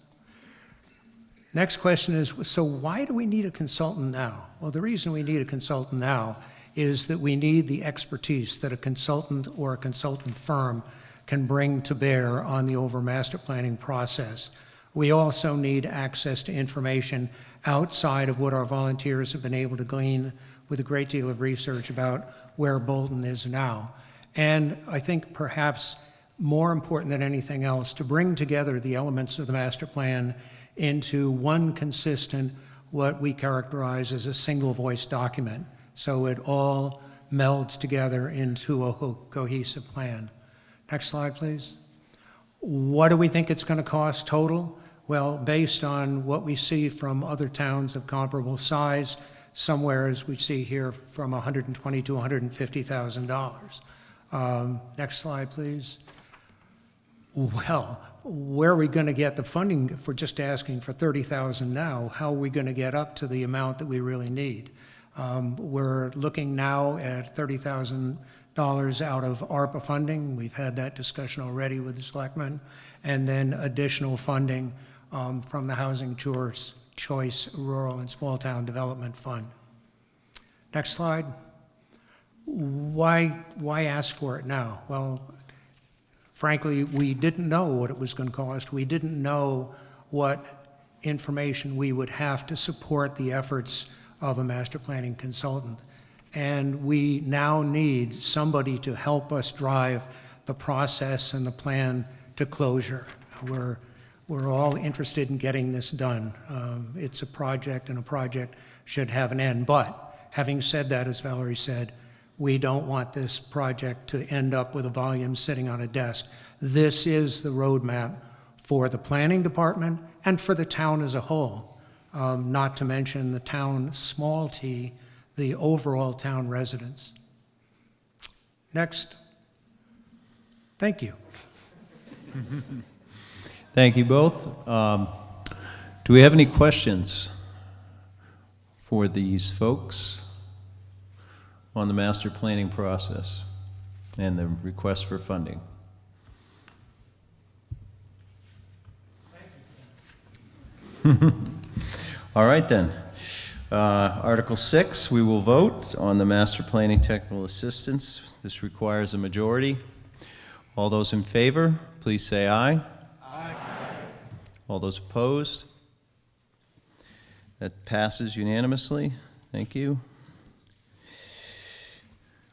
Next question is, so why do we need a consultant now? Well, the reason we need a consultant now is that we need the expertise that a consultant or a consultant firm can bring to bear on the overall master planning process. We also need access to information outside of what our volunteers have been able to glean with a great deal of research about where Bolton is now. And I think perhaps more important than anything else, to bring together the elements of the master plan into one consistent, what we characterize as a single voice document. So it all melds together into a cohesive plan. Next slide, please. What do we think it's going to cost total? Well, based on what we see from other towns of comparable size, somewhere, as we see here, from $120,000 to $150,000. Next slide, please. Well, where are we going to get the funding for just asking for $30,000 now? How are we going to get up to the amount that we really need? We're looking now at $30,000 out of ARPA funding. We've had that discussion already with the selectmen, and then additional funding from the Housing Choice Rural and Small Town Development Fund. Next slide. Why ask for it now? Well, frankly, we didn't know what it was going to cost. We didn't know what information we would have to support the efforts of a master planning consultant. And we now need somebody to help us drive the process and the plan to closure. We're all interested in getting this done. It's a project, and a project should have an end. But having said that, as Valerie said, we don't want this project to end up with a volume sitting on a desk. This is the roadmap for the planning department and for the town as a whole, not to mention the town, small t, the overall town residents. Next. Thank you. Thank you both. Do we have any questions for these folks on the master planning process and the request for funding? All right then. Article 6, we will vote on the master planning technical assistance. This requires a majority. All those in favor, please say aye. Aye. All those opposed? That passes unanimously. Thank you.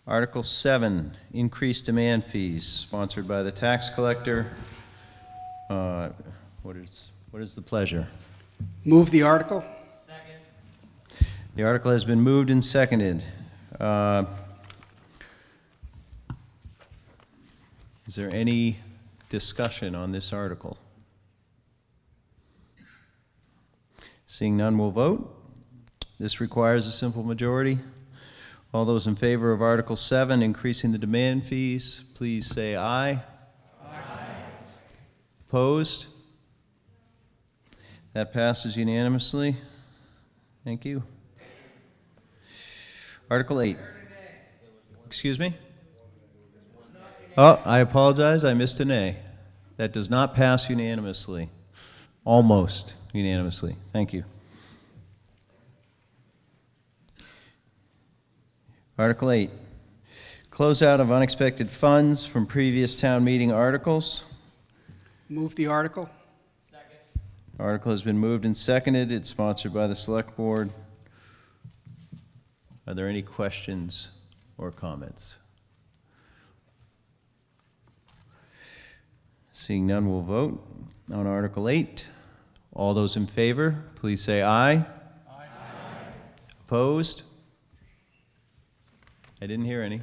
Article 7, increased demand fees, sponsored by the tax collector. What is the pleasure? Move the article. Second. The article has been moved and seconded. Is there any discussion on this article? Seeing none, we'll vote. This requires a simple majority. All those in favor of Article 7, increasing the demand fees, please say aye. Aye. Opposed? That passes unanimously. Thank you. Article 8. Excuse me? Oh, I apologize. I missed a nay. That does not pass unanimously. Almost unanimously. Thank you. Article 8, closeout of unexpected funds from previous town meeting articles. Move the article. Article has been moved and seconded. It's sponsored by the Select Board. Are there any questions or comments? Seeing none, we'll vote on Article 8. All those in favor, please say aye. Aye. Opposed? I didn't hear any.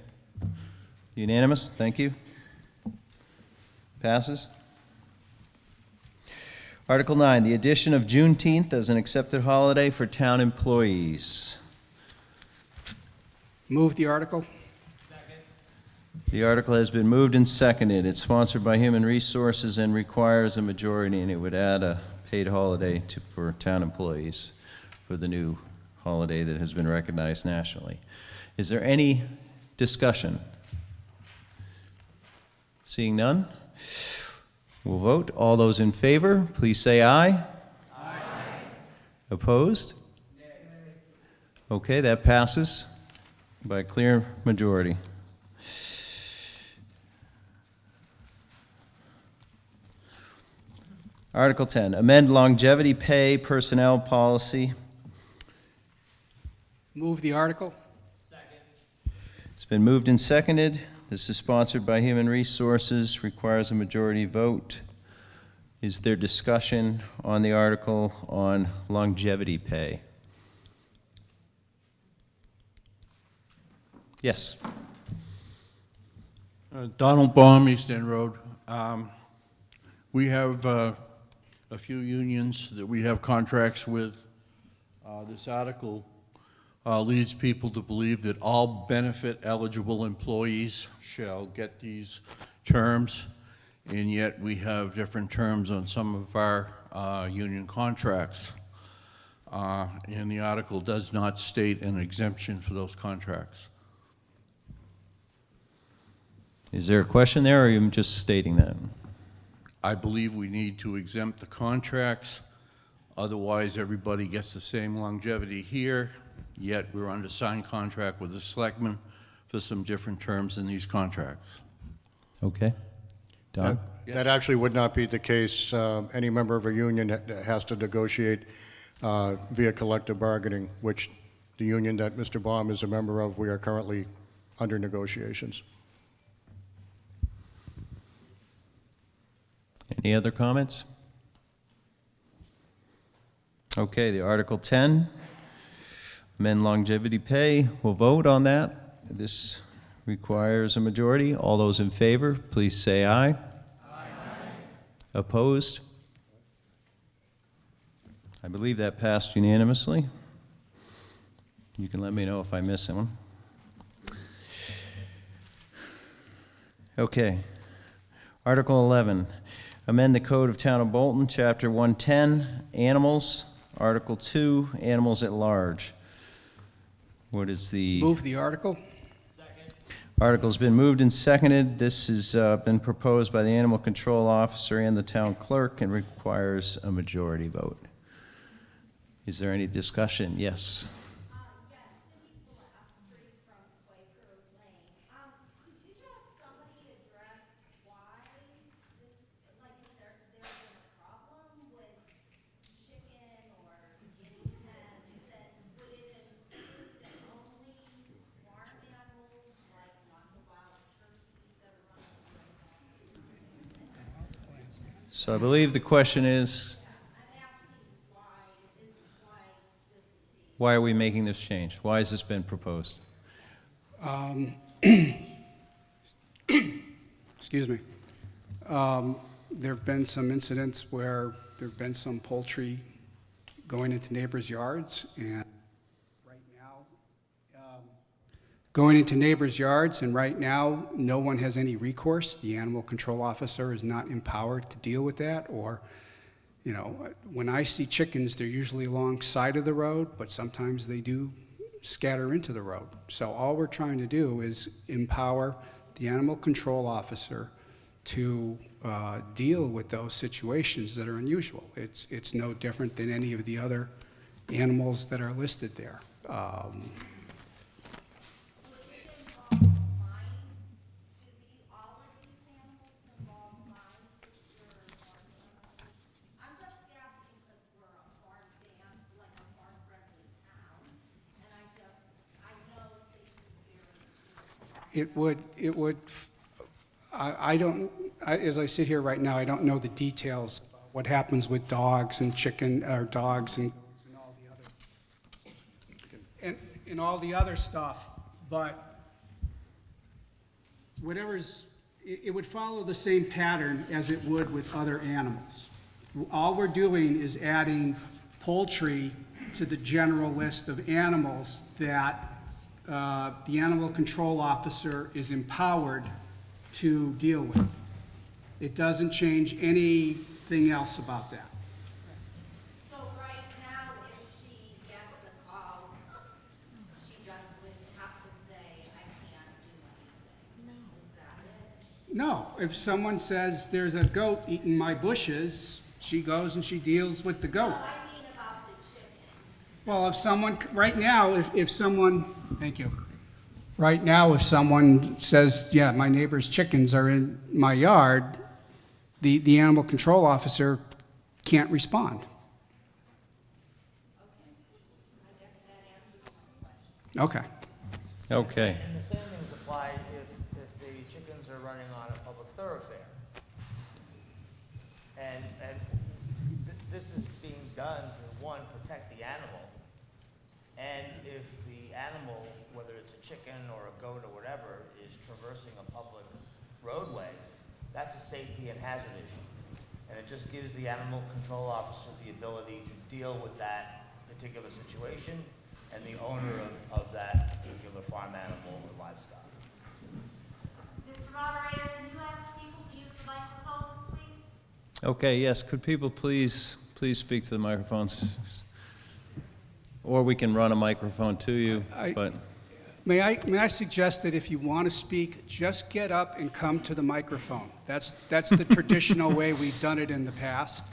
Unanimous? Thank you. Passes. Article 9, the addition of Juneteenth as an accepted holiday for town employees. Move the article. The article has been moved and seconded. It's sponsored by Human Resources and requires a majority, and it would add a paid holiday for town employees for the new holiday that has been recognized nationally. Is there any discussion? Seeing none, we'll vote. All those in favor, please say aye. Aye. Opposed? Nay. Okay, that passes by a clear majority. Article 10, amend longevity pay personnel policy. Move the article. It's been moved and seconded. This is sponsored by Human Resources, requires a majority vote. Is there discussion on the article on longevity pay? Yes. Donald Baum, East End Road. We have a few unions that we have contracts with. This article leads people to believe that all benefit-eligible employees shall get these terms, and yet we have different terms on some of our union contracts. And the article does not state an exemption for those contracts. Is there a question there, or are you just stating that? I believe we need to exempt the contracts. Otherwise, everybody gets the same longevity here, yet we're under signed contract with the selectmen for some different terms in these contracts. Okay. Don? That actually would not be the case. Any member of a union has to negotiate via collective bargaining, which the union that Mr. Baum is a member of, we are currently under negotiations. Any other comments? Okay, the Article 10, amend longevity pay. We'll vote on that. This requires a majority. All those in favor, please say aye. Aye. Opposed? I believe that passed unanimously. You can let me know if I miss one. Okay. Article 11, amend the Code of Town of Bolton, Chapter 110, Animals. Article 2, Animals at Large. What is the... Move the article. Article's been moved and seconded. This has been proposed by the Animal Control Officer and the Town Clerk and requires a majority vote. Is there any discussion? Yes. So I believe the question is, why are we making this change? Why has this been proposed? Excuse me. There have been some incidents where there have been some poultry going into neighbors' yards, and right now, no one has any recourse. The animal control officer is not empowered to deal with that, or, you know, when I see chickens, they're usually alongside of the road, but sometimes they do scatter into the road. So all we're trying to do is empower the animal control officer to deal with those situations that are unusual. It's no different than any of the other animals that are listed there. I don't, as I sit here right now, I don't know the details, what happens with dogs and dogs and all the other, and all the other stuff, but it would follow the same pattern as it would with other animals. All we're doing is adding poultry to the general list of animals that the animal control officer is empowered to deal with. It doesn't change anything else about that. So right now, if she gets a call, she just would have to say, I can't do anything. Is that it? No, if someone says there's a goat eating my bushes, she goes and she deals with the goat. No, I mean about the chicken. Well, if someone, right now, if someone, thank you. Right now, if someone says, yeah, my neighbor's chickens are in my yard, the animal control officer can't respond. Okay. Okay. And the same things apply if the chickens are running on a public thoroughfare. And this is being done to, one, protect the animal. And if the animal, whether it's a chicken or a goat or whatever, is traversing a public roadway, that's a safety and hazard issue. And it just gives the animal control officer the ability to deal with that particular situation and the owner of that particular farm animal or livestock. Mr. Moderator, can you ask people to use the microphones, please? Okay, yes, could people please speak to the microphones? Or we can run a microphone to you, but... May I suggest that if you want to speak, just get up and come to the microphone. That's the traditional way we've done it in the past.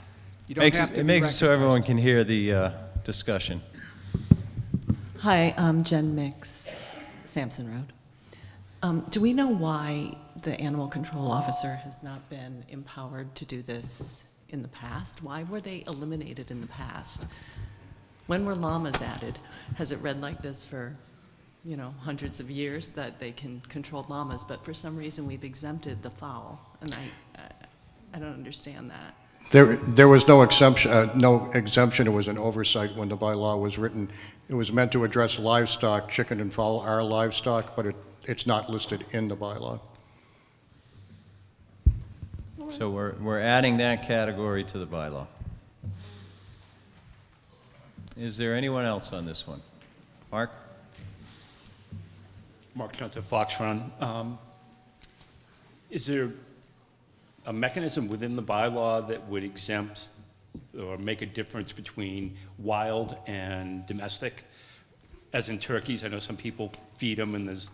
You don't have to It be makes it so recognized. everyone can hear the discussion. Hi, I'm Jen Mix, Sampson Road. Do we know why the animal control officer has not been empowered to do this in the past? Why were they eliminated in the past? When were llamas added? Has it read like this for, hundreds of years that they can control llamas, but for some reason we've exempted the fowl, and I don't understand that. There was no exemption. It was an oversight when the bylaw was written. It was meant to address livestock. Chicken and fowl are livestock, but it's not listed in the bylaw. So we're adding that category to the bylaw. Is there anyone else on this one? Mark? Mark Trento, Fox Run. Is there a mechanism within the bylaw that would exempt or make a difference between wild and domestic? As in turkeys, I know some people feed them and there's...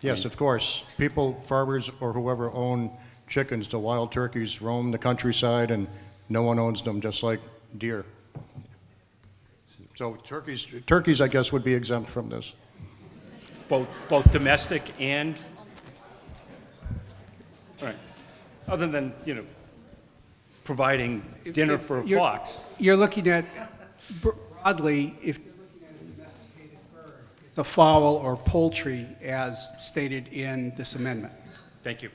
Yes, of course. People, farmers, or whoever own chickens, the wild turkeys roam the countryside and no one owns them, just like deer. So turkeys, I guess, would be exempt from this. Both domestic and... Right. Other than, providing dinner for a fox. You're looking at, broadly, if you're looking at a domesticated bird, it's a fowl or poultry as stated in this amendment. Thank you.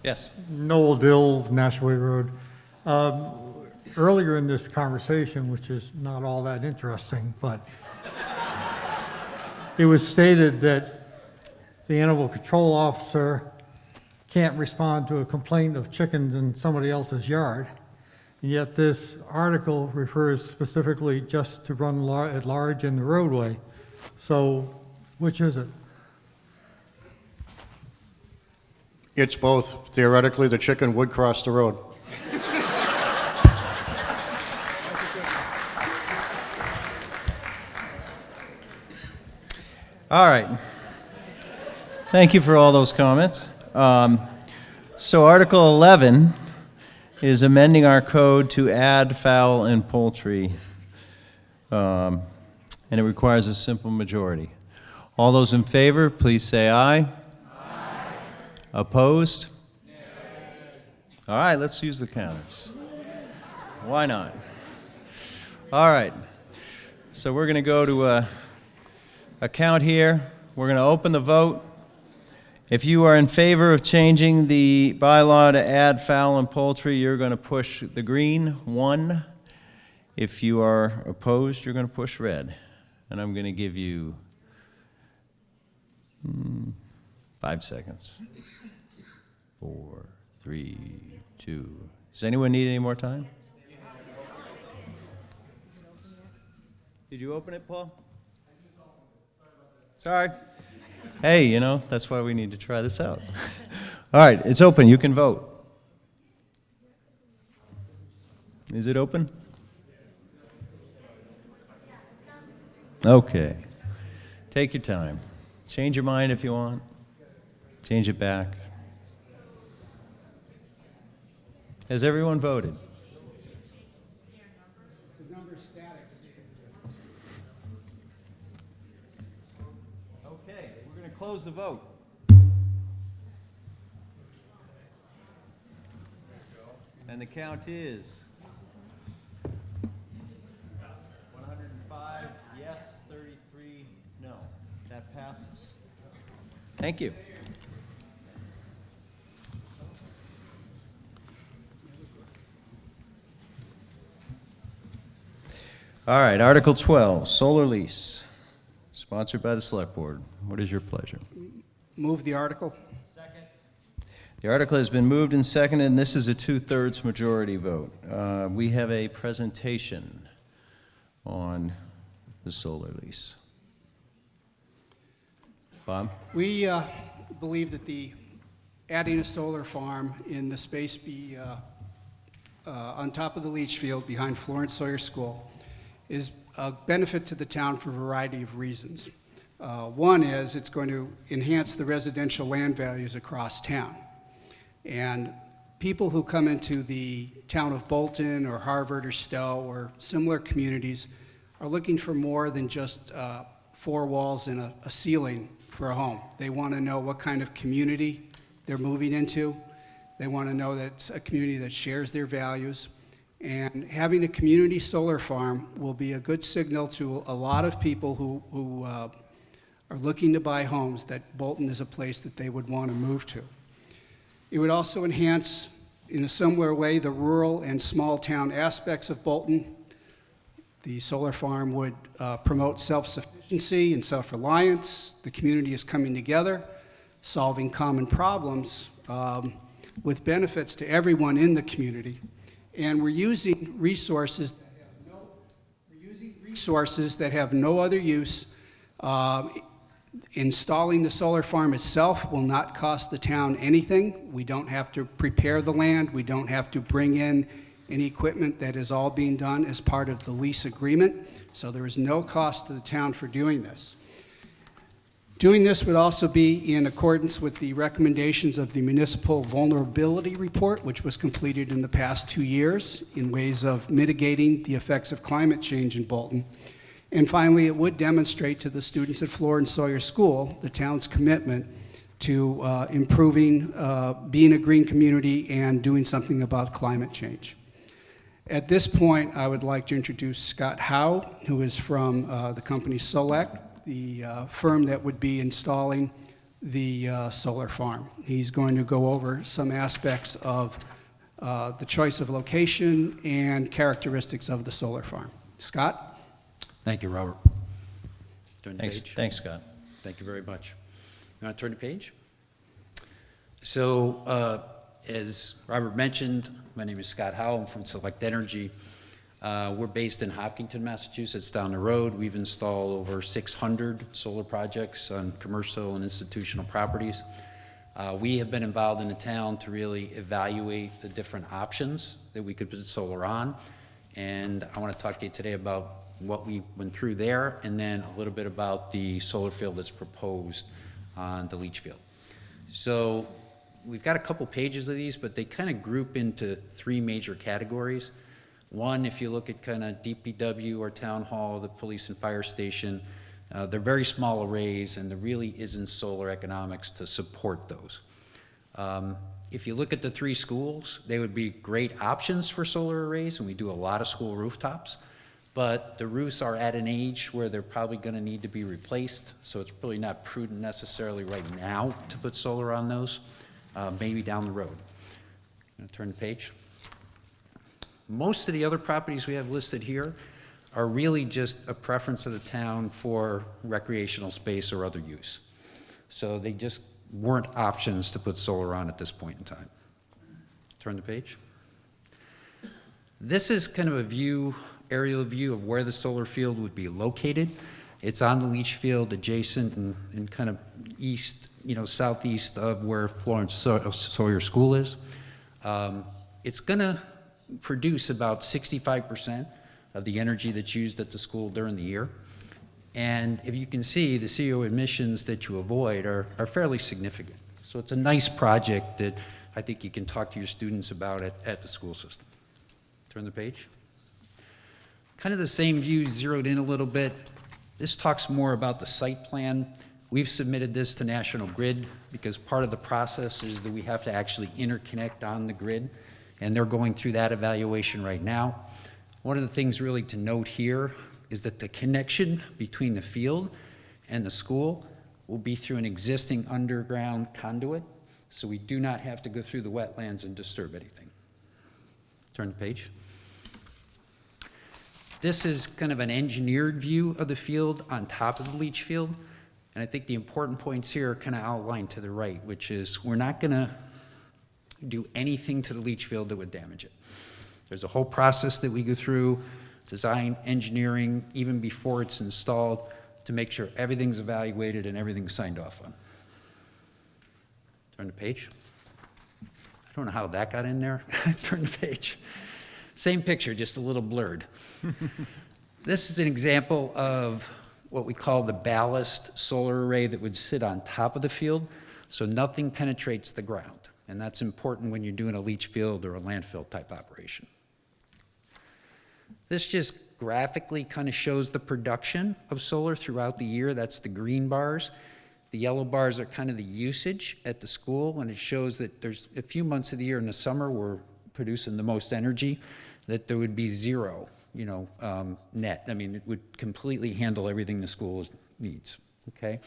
Yes. Noel Dill, Nashaway Road. Earlier in this conversation, which is not all that interesting, but it was stated that the animal control officer can't respond to a complaint of chickens in somebody else's yard. And yet this article refers specifically just to run at large in the roadway. So which is it? It's both. Theoretically, the chicken would cross the road. All right. Thank you for all those comments. So Article 11 is amending our code to add fowl and poultry, and it requires a simple majority. All those in favor, please say aye. Aye. Opposed? No. All right, let's use the counters. Why not? All right. So we're going to go to a count here. We're going to open the vote. If you are in favor of changing the bylaw to add fowl and poultry, you're going to push the green, 1. If you are opposed, you're going to push red. And I'm going to give you 5 seconds. 4, 3, 2. Does anyone need any more time? Did you open it, Paul? Sorry. Hey, you know, that's why we need to try this out. All right, it's open. You can vote. Is it open? Okay. Take your time. Change your mind if you want. Change it back. Has everyone voted? The number's static. Okay, we're going to close the vote. And the count is 105 yes, 33 no. That passes. Thank you. All right, Article 12, solar lease, sponsored by the Select Board. What is your pleasure? Move the article. The article has been moved and seconded, and this is a 2/3 majority vote. We have a presentation on the solar lease. Bob? We believe that adding a solar farm in the space on top of the leach field behind Florence Sawyer School is a benefit to the town for a variety of reasons. One is it's going to enhance the residential land values across town. And people who come into the town of Bolton or Harvard or Stowe or similar communities are looking for more than just 4 walls and a ceiling for a home. They want to know what kind of community they're moving into. They want to know that it's a community that shares their values. And having a community solar farm will be a good signal to a lot of people who are looking to buy homes that Bolton is a place that they would want to move to. It would also enhance, in a similar way, the rural and small town aspects of Bolton. The solar farm would promote self-sufficiency and self-reliance. The community is coming together, solving common problems with benefits to everyone in the community. And we're using resources that have no other use. Installing the solar farm itself will not cost the town anything. We don't have to prepare the land. We don't have to bring in any equipment. That is all being done as part of the lease agreement. So there is no cost to the town for doing this. Doing this would also be in accordance with the recommendations of the Municipal Vulnerability Report, which was completed in the past 2 years in ways of mitigating the effects of climate change in Bolton. And finally, it would demonstrate to the students at Florence Sawyer School the town's commitment to improving, being a green community and doing something about climate change. At this point, I would like to introduce Scott Howe, who is from the company Select, the firm that would be installing the solar farm. He's going to go over some aspects of the choice of location and characteristics of the solar farm. Scott? Thank you, Robert. Turn the page. Thanks, Scott. Thank you very much. You want to turn the page? So, as Robert mentioned, my name is Scott Howe. I'm from Select Energy. We're based in Hopkinton, Massachusetts, down the road. We've installed over 600 solar projects on commercial and institutional properties. We have been involved in the town to really evaluate the different options that we could put solar on. And I want to talk to you today about what we went through there, and then a little bit about the solar field that's proposed on the leach field. So we've got a couple pages of these, but they kind of group into three major categories. One, if you look at kind of DPW or town hall, the police and fire station, they're very small arrays, and there really isn't solar economics to support those. If you look at the three schools, they would be great options for solar arrays, and we do a lot of school rooftops, but the roofs are at an age where they're probably going to need to be replaced, so it's really not prudent necessarily right now to put solar on those, maybe down the road. I'm going to turn the page. Most of the other properties we have listed here are really just a preference of the town for recreational space or other use. So they just weren't options to put solar on at this point in time. Turn the page. This is kind of a view, aerial view of where the solar field would be located. It's on the leach field adjacent and kind of east, southeast of where Florence Sawyer School is. It's gonna produce about 65% of the energy that's used at the school during the year. And if you can see, the CO emissions that you avoid are fairly significant. So it's a nice project that I think you can talk to your students about at the school system. Turn the page. Kind of the same view, zeroed in a little bit. This talks more about the site plan. We've submitted this to National Grid because part of the process is that we have to actually interconnect on the grid, and they're going through that evaluation right now. One of the things really to note here is that the connection between the field and the school will be through an existing underground conduit, so we do not have to go through the wetlands and disturb anything. Turn the page. This is kind of an engineered view of the field on top of the leach field, and I think the important points here are kind of outlined to the right, which is we're not gonna do anything to the leach field that would damage it. There's a whole process that we go through, design, engineering, even before it's installed, to make sure everything's evaluated and everything's signed off on. Turn the page. I don't know how that got in there. Turn the page. Same picture, just a little blurred. This is an example of what we call the ballast solar array that would sit on top of the field, so nothing penetrates the ground. And that's important when you're doing a leach field or a landfill type operation. This just graphically kind of shows the production of solar throughout the year. That's the green bars. The yellow bars are kind of the usage at the school, and it shows that there's a few months of the year in the summer we're producing the most energy, that there would be zero, net. I mean, it would completely handle everything the school needs, okay?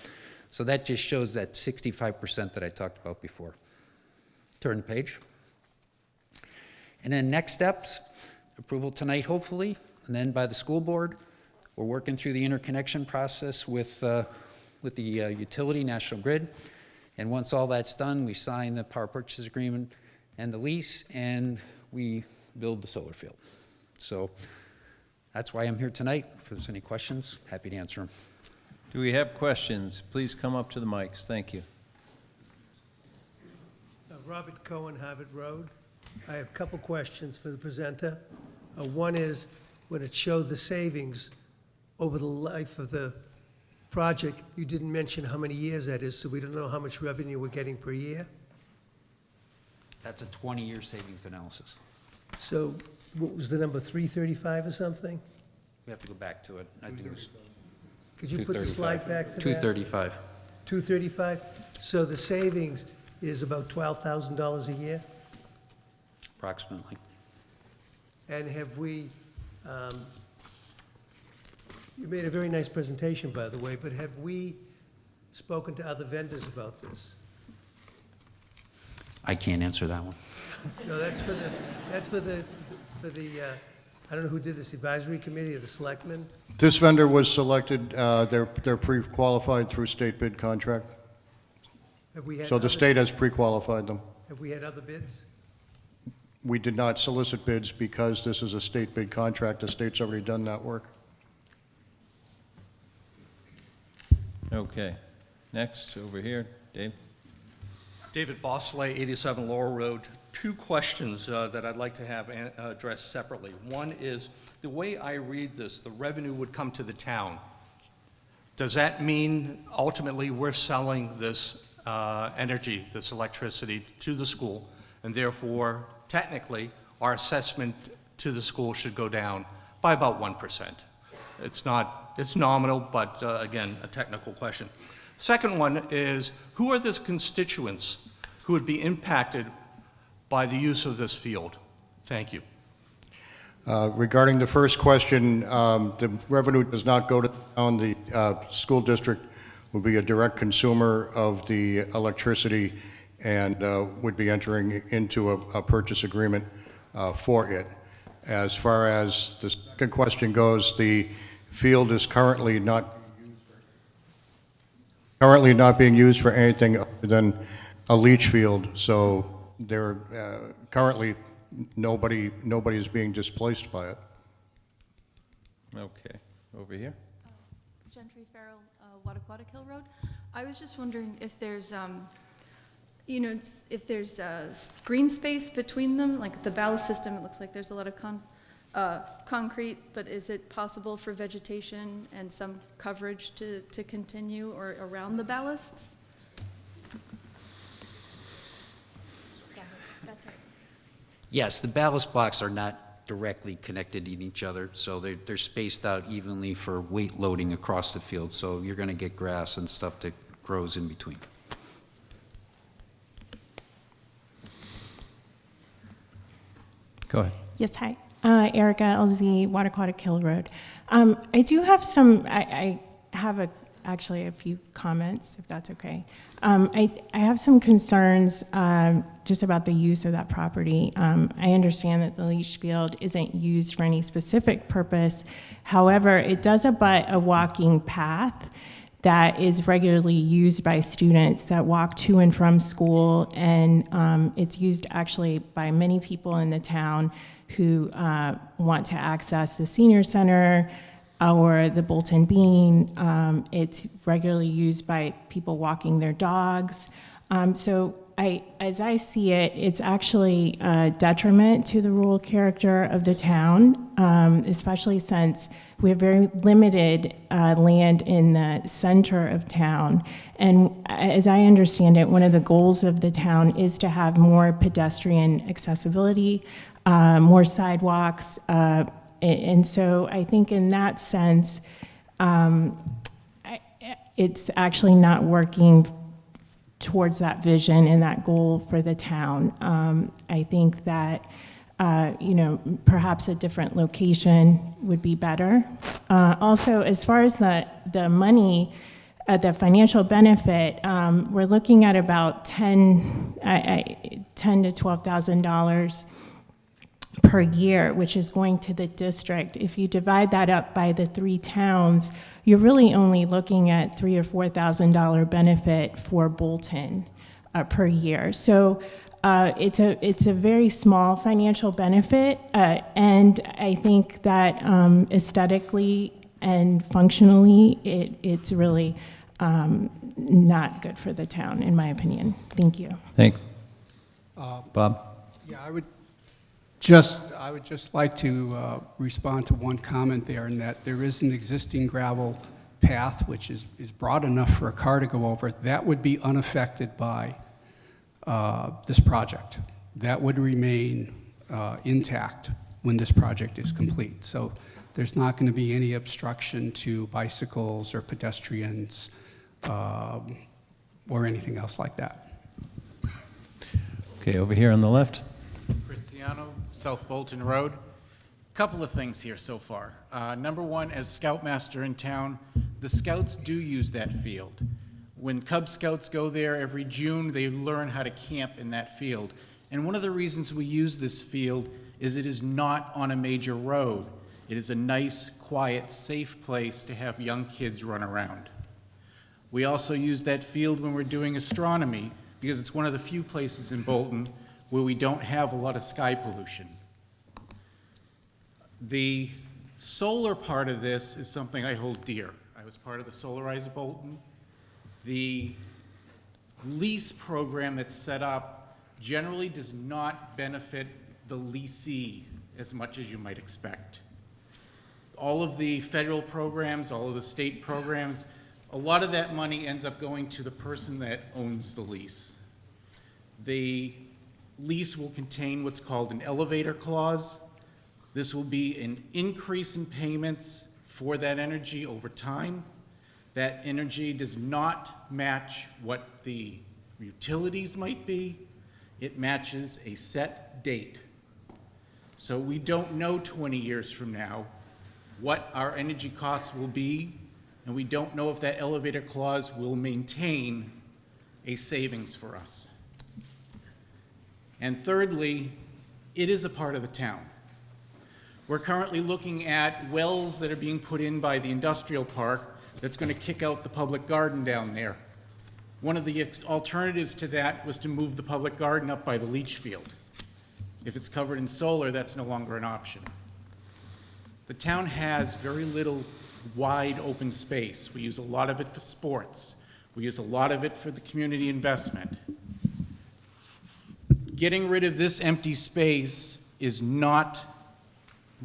So that just shows that 65% that I talked about before. Turn the page. And then next steps, approval tonight, hopefully, and then by the school board. We're working through the interconnection process with the utility, National Grid. And once all that's done, we sign the power purchase agreement and the lease, and we build the solar field. So that's why I'm here tonight. If there's any questions, happy to answer them. Do we have questions? Please come up to the mics. Thank you. Robert Cohen, Harvard Road. I have a couple questions for the presenter. One is, when it showed the savings over the life of the project, you didn't mention how many years that is, so we don't know how much revenue we're getting per year. That's a 20-year savings analysis. So what was the number, 335 or something? We have to go back to it. I think it was Could you put the slide back to that? 235. 235? So the savings is about $12,000 a year? Approximately. And have we, you made a very nice presentation, by the way, but have we spoken to other vendors about this? I can't answer that one. No, that's for the, I don't know who did this, advisory committee or the selectmen? This vendor was selected, they're pre-qualified through state bid contract. Have we had So the other- state has pre-qualified them. Have we had other bids? We did not solicit bids because this is a state bid contract. The state's already done that work. Okay. Next, over here, Dave. David Bossley, 87 Laurel Road. Two questions that I'd like to have addressed separately. One is, the way I read this, the revenue would come to the town. Does that mean ultimately we're selling this energy, this electricity to the school, and therefore, technically, our assessment to the school should go down by about 1%? It's nominal, but again, a technical question. Second one is, who are the constituents who would be impacted by the use of this field? Thank you. Regarding the first question, the revenue does not go to the town. The school district will be a direct consumer of the electricity and would be entering into a purchase agreement for it. As far as the second question goes, the field is currently not being used for anything other than a leach field, so there currently nobody is being displaced by it. Okay, over here. Gentry Farrell, Wattaquatic Hill Road. I was just wondering if there's, if there's green space between them, like the ballast system, it looks like there's a lot of concrete, but is it possible for vegetation and some coverage to continue or around the ballasts? Yeah, that's right. Yes, the ballast blocks are not directly connected to each other, so they're spaced out evenly for weight loading across the field, so you're going to get grass and stuff that grows in between. Go ahead. Yes, hi. Erica, LZ, Wattaquatic Hill Road. I do have some, I have actually a few comments, if that's okay. I have some concerns just about the use of that property. I understand that the leach field isn't used for any specific purpose. However, it does abut a walking path that is regularly used by students that walk to and from school, and it's used actually by many people in the town who want to access the senior center or the Bolton Bean. It's regularly used by people walking their dogs. So as I see it, it's actually a detriment to the rural character of the town, especially since we have very limited land in the center of town. And as I understand it, one of the goals of the town is to have more pedestrian accessibility, more sidewalks, and so I think in that sense, it's actually not working towards that vision and that goal for the town. I think that, perhaps a different location would be better. Also, as far as the money, the financial benefit, we're looking at about $10,000 to $12,000 per year, which is going to the district. If you divide that up by the 3 towns, you're really only looking at $3,000 or $4,000 benefit for Bolton per year. So it's a very small financial benefit, and I think that aesthetically and functionally, it's really not good for the town, in my opinion. Thank you. Bob? Yeah, I would just like to respond to one comment there, in that there is an existing gravel path which is broad enough for a car to go over. That would be unaffected by this project. That would remain intact when this project is complete. So there's not going to be any obstruction to bicycles or pedestrians or anything else like that. Okay, over here on the left. Cristiano, South Bolton Road. Couple of things here so far. Number one, as Scoutmaster in town, the Scouts do use that field. When Cub Scouts go there every June, they learn how to camp in that field. And one of the reasons we use this field is it is not on a major road. It is a nice, quiet, safe place to have young kids run around. We also use that field when we're doing astronomy, because it's one of the few places in Bolton where we don't have a lot of sky pollution. The solar part of this is something I hold dear. I was part of the Solarize Bolton. The lease program that's set up generally does not benefit the leasee as much as you might expect. All of the federal programs, all of the state programs, a lot of that money ends up going to the person that owns the lease. The lease will contain what's called an elevator clause. This will be an increase in payments for that energy over time. That energy does not match what the utilities might be. It matches a set date. So we don't know 20 years from now what our energy costs will be, and we don't know if that elevator clause will maintain a savings for us. And thirdly, it is a part of the town. We're currently looking at wells that are being put in by the industrial park that's going to kick out the public garden down there. One of the alternatives to that was to move the public garden up by the leach field. If it's covered in solar, that's no longer an option. The town has very little wide open space. We use a lot of it for sports. We use a lot of it for the community investment. Getting rid of this empty space is not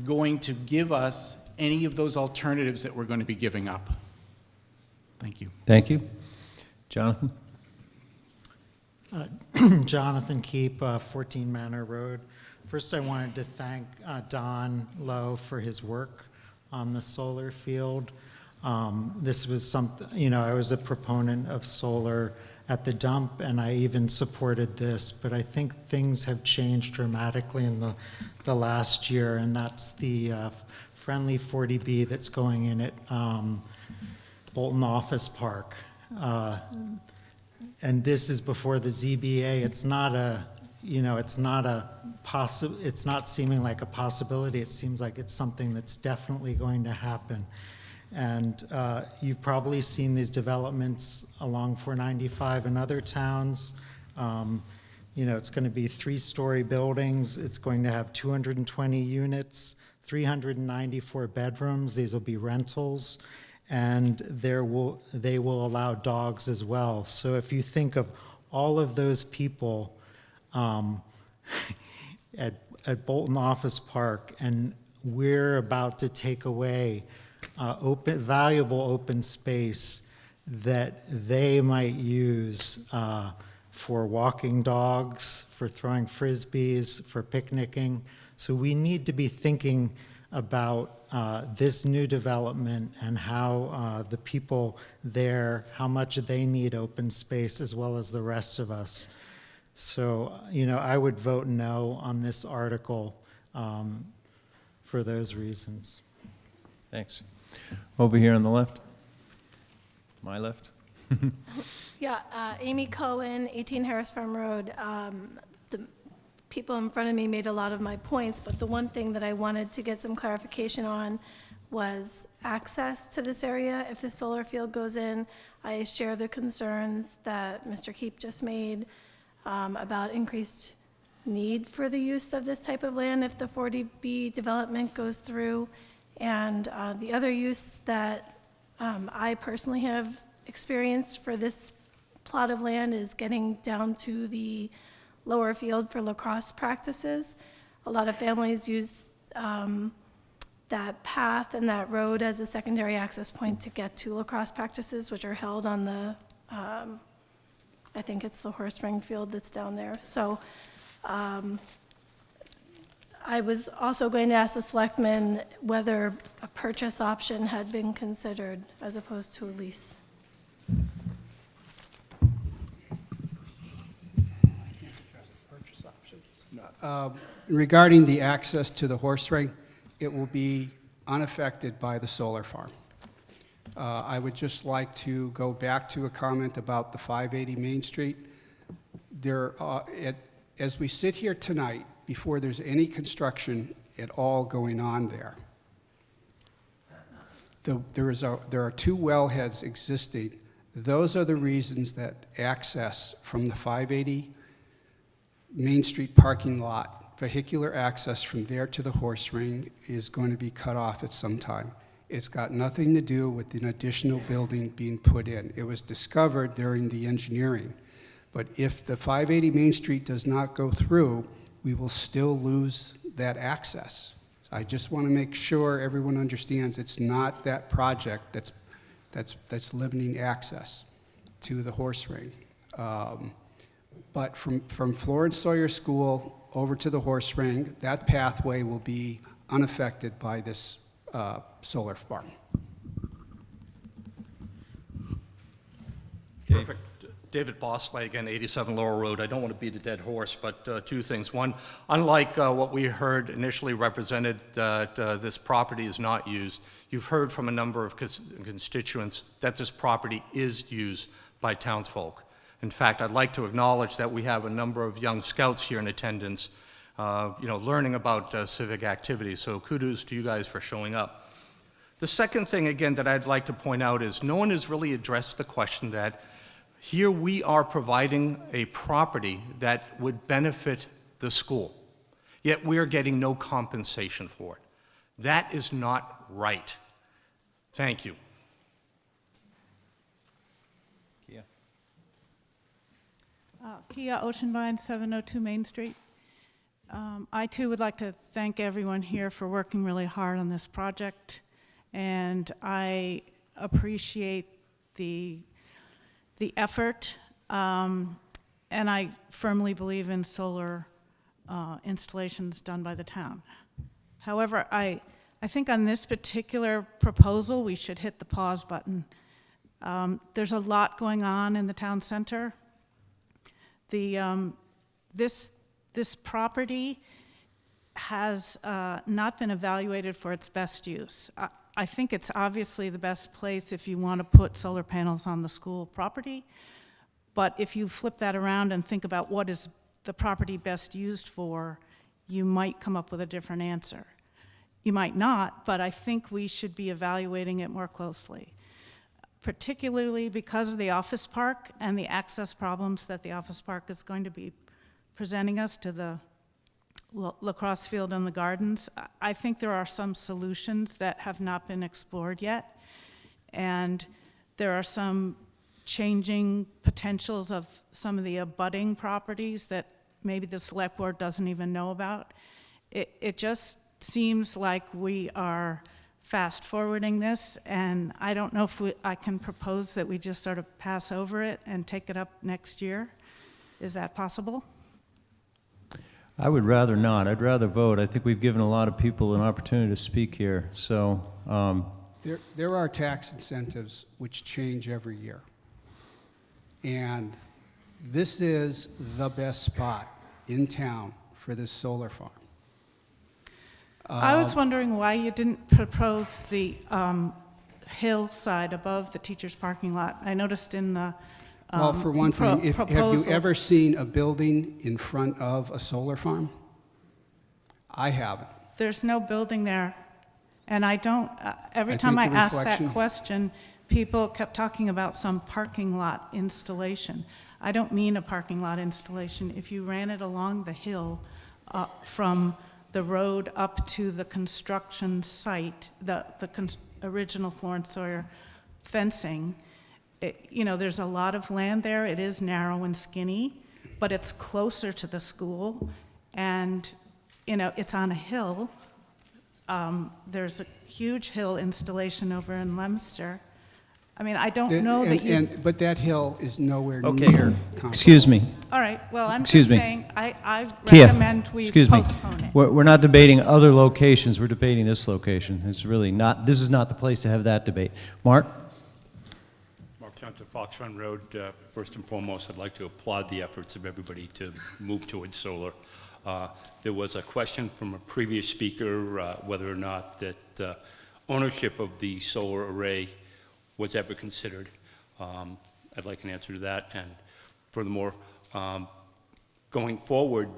going to give us any of those alternatives that we're going to be giving up. Thank you. Thank you. Jonathan? Jonathan Keep, 14 Manor Road. First, I wanted to thank Don Lowe for his work on the solar field. This was something, I was a proponent of solar at the dump, and I even supported this, but I think things have changed dramatically in the last year, and that's the friendly 40B that's going in at Bolton Office Park. And this is before the ZBA. It's not seeming like a possibility. It seems like it's something that's definitely going to happen. And you've probably seen these developments along 495 in other towns. It's going to be 3-story buildings. It's going to have 220 units, 394 bedrooms. These will be rentals. And they will allow dogs as well. So if you think of all of those people at Bolton Office Park, and we're about to take away valuable open space that they might use for walking dogs, for throwing frisbees, for picnicking. So we need to be thinking about this new development and how the people there, how much they need open space as well as the rest of us. So, I would vote no on this article for those reasons. Thanks. Over here on the left. My left. Yeah, Amy Cohen, 18 Harris Farm Road. The people in front of me made a lot of my points, but the one thing that I wanted to get some clarification on was access to this area. If the solar field goes in, I share the concerns that Mr. Keep just made about increased need for the use of this type of land if the 40B development goes through. And the other use that I personally have experienced for this plot of land is getting down to the lower field for lacrosse practices. A lot of families use that path and that road as a secondary access point to get to lacrosse practices, which are held on the, I think it's the horse ring field that's down there. So I was also going to ask the selectmen whether a purchase option had been considered as opposed to a lease. Regarding the access to the horse ring, it will be unaffected by the solar farm. I would just like to go back to a comment about the 580 Main Street. As we sit here tonight, before there's any construction at all going on there, there are 2 wellheads existing. Those are the reasons that access from the 580 Main Street parking lot, vehicular access from there to the horse ring, is going to be cut off at some time. It's got nothing to do with an additional building being put in. It was discovered during the engineering But if the 580 Main Street does not go through, we will still lose that access. I just want to make sure everyone understands it's not that project that's limiting access to the horse ring. But from Florence Sawyer School over to the horse ring, that pathway will be unaffected by this solar farm. Perfect. David Bosley, again, 87 Laurel Road. I don't want to beat a dead horse, but two things. One, unlike what we heard initially represented that this property is not used, you've heard from a number of constituents that this property is used by townsfolk. In fact, I'd like to acknowledge that we have a number of young scouts here in attendance, learning about civic activities. So kudos to you guys for showing up. The second thing, again, that I'd like to point out is no one has really addressed the question that here we are providing a property that would benefit the school, yet we are getting no compensation for it. That is not right. Thank you. Kia. Kia Oceanvine, 702 Main Street. I too would like to thank everyone here for working really hard on this project, and I appreciate the effort, and I firmly believe in solar installations done by the town. However, I think on this particular proposal, we should hit the pause button. There's a lot going on in the town center. This property has not been evaluated for its best use. I think it's obviously the best place if you want to put solar panels on the school property, but if you flip that around and think about what is the property best used for, you might come up with a different answer. You might not, but I think we should be evaluating it more closely, particularly because of the office park and the access problems that the office park is going to be presenting us to the lacrosse field and the gardens. I think there are some solutions that have not been explored yet, and there are some changing potentials of some of the abutting properties that maybe the select board doesn't even know about. It just seems like we are fast forwarding this, and I don't know if I can propose that we just sort of pass over it and take it up next year. Is that possible? I would rather not. I'd rather vote. I think we've given a lot of people an opportunity to speak here, so. There are tax incentives which change every year. And this is the best spot in town for this solar farm. I was wondering why you didn't propose the hillside above the teacher's parking lot. I noticed in the Well, for one thing, have you proposal. ever seen a building in front of a solar farm? I haven't. There's no building there, and I don't, every I time I think the asked that reflection- question, people kept talking about some parking lot installation. I don't mean a parking lot installation. If you ran it along the hill from the road up to the construction site, the original Florence Sawyer fencing, there's a lot of land there. It is narrow and skinny, but it's closer to the school, and it's on a hill. There's a huge hill installation over in Leominster. I mean, I don't know that you. But that hill is nowhere Okay, near comparable. excuse me. All right, well, I'm Excuse just me. saying, I Kia, recommend we excuse me. postpone it. We're not debating other locations, we're debating this location. It's really not, this is not the place to have that debate. Mark? Mark Hunter, Fox Run Road. First and foremost, I'd like to applaud the efforts of everybody to move towards solar. There was a question from a previous speaker whether or not that ownership of the solar array was ever considered. I'd like an answer to that. And furthermore, going forward,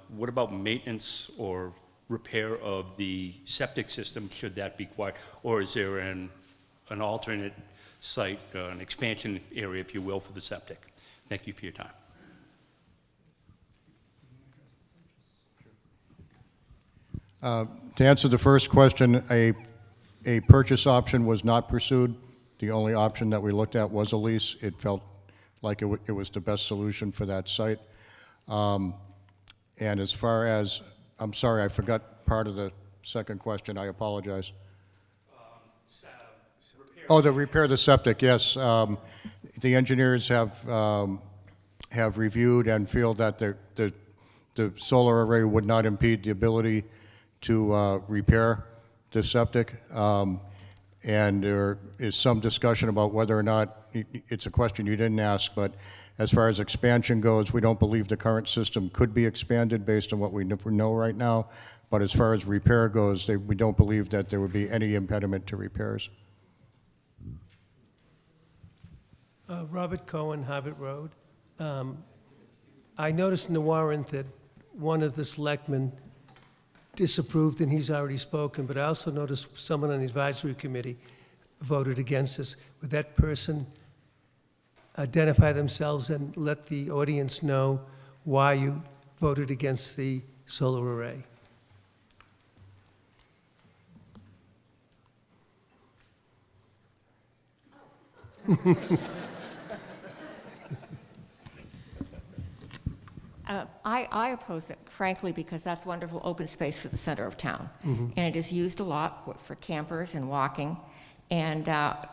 what about maintenance or repair of the septic system, should that be required? Or is there an alternate site, an expansion area, if you will, for the septic? Thank you for your time. To answer the first question, a purchase option was not pursued. The only option that we looked at was a lease. It felt like it was the best solution for that site. And as far as, I'm sorry, I forgot part of the second question, I apologize. Oh, the repair the septic, yes. The engineers have reviewed and feel that the solar array would not impede the ability to repair the septic. And there is some discussion about whether or not, it's a question you didn't ask, but as far as expansion goes, we don't believe the current system could be expanded based on what we know right now. But as far as repair goes, we don't believe that there would be any impediment to repairs. Robert Cohen, Harvard Road. I noticed in the warrant that one of the selectmen disapproved, and he's already spoken, but I also noticed someone on the advisory committee voted against this. Would that person identify themselves and let the audience know why you voted against the solar array? I oppose it, frankly, because that's wonderful open space for the center of town. Mhm. And it is used a lot for campers and walking. And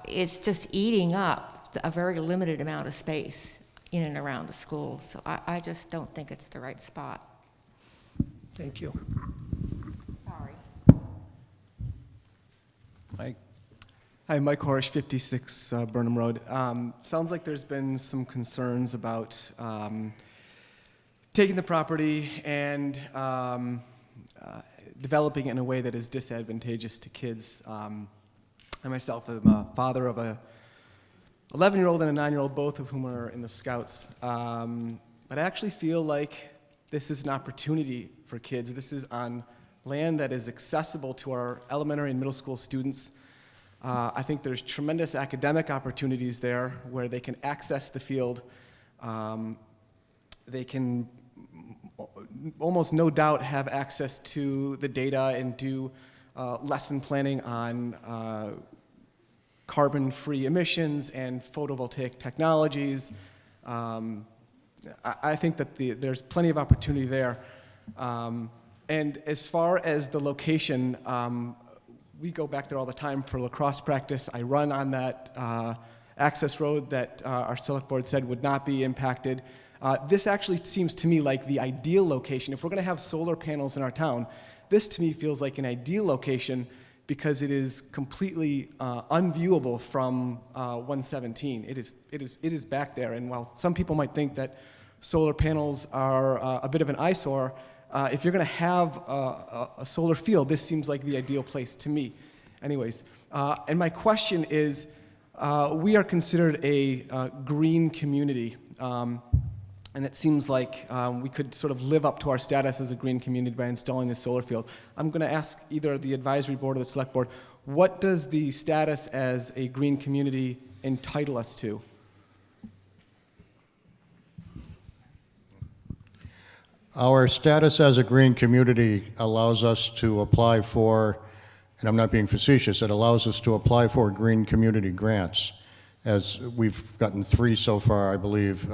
it's just eating up a very limited amount of space in and around the school. So I just don't think it's the right spot. Thank you. Sorry. Mike? Hi, Mike Horish, 56 Burnham Road. Sounds like there's been some concerns about taking the property and developing it in a way that is disadvantageous to kids. I myself am a father of a 11-year-old and a 9-year-old, both of whom are in the Scouts. But I actually feel like this is an opportunity for kids. This is on land that is accessible to our elementary and middle school students. I think there's tremendous academic opportunities there where they can access the field. They can almost no doubt have access to the data and do lesson planning on carbon-free emissions and photovoltaic technologies. I think that there's plenty of opportunity there. And as far as the location, we go back there all the time for lacrosse practice. I run on that access road that our select board said would not be impacted. This actually seems to me like the ideal location. If we're going to have solar panels in our town, this to me feels like an ideal location because it is completely unviewable from 117. It is back there, and while some people might think that solar panels are a bit of an eyesore, if you're going to have a solar field, this seems like the ideal place to me. Anyways, and my question is, we are considered a green community. And it seems like we could sort of live up to our status as a green community by installing this solar field. I'm going to ask either the advisory board or the select board, what does the status as a green community entitle us to? Our status as a green community allows us to apply for, and I'm not being facetious, it allows us to apply for green community grants, as we've gotten 3 so far, I believe.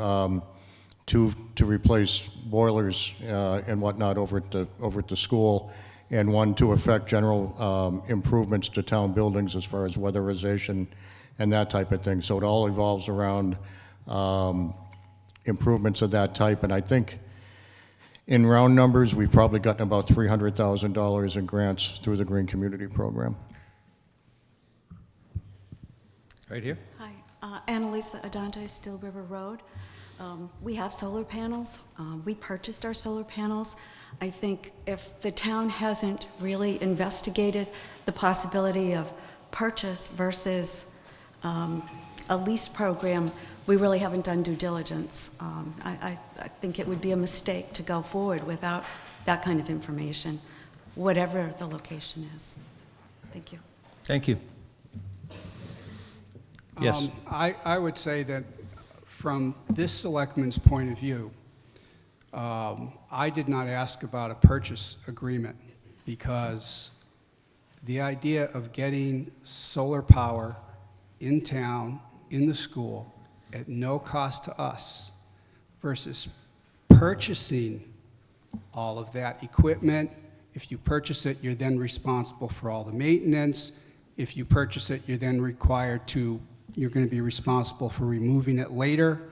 2 to replace boilers and whatnot over at the school, and 1 to effect general improvements to town buildings as far as weatherization and that type of thing. So it all evolves around improvements of that type. And I think in round numbers, we've probably gotten about $300,000 in grants through the Green Community Program. Right here. Hi, Annalisa Adante, Still River Road. We have solar panels. We purchased our solar panels. I think if the town hasn't really investigated the possibility of purchase versus a lease program, we really haven't done due diligence. I think it would be a mistake to go forward without that kind of information, whatever the location is. Thank you. Thank you. Yes. I would say that from this selectman's point of view, I did not ask about a purchase agreement because the idea of getting solar power in town, in the school, at no cost to us versus purchasing all of that equipment. If you purchase it, you're then responsible for all the maintenance. If you purchase it, you're then you're going to be responsible for removing it later.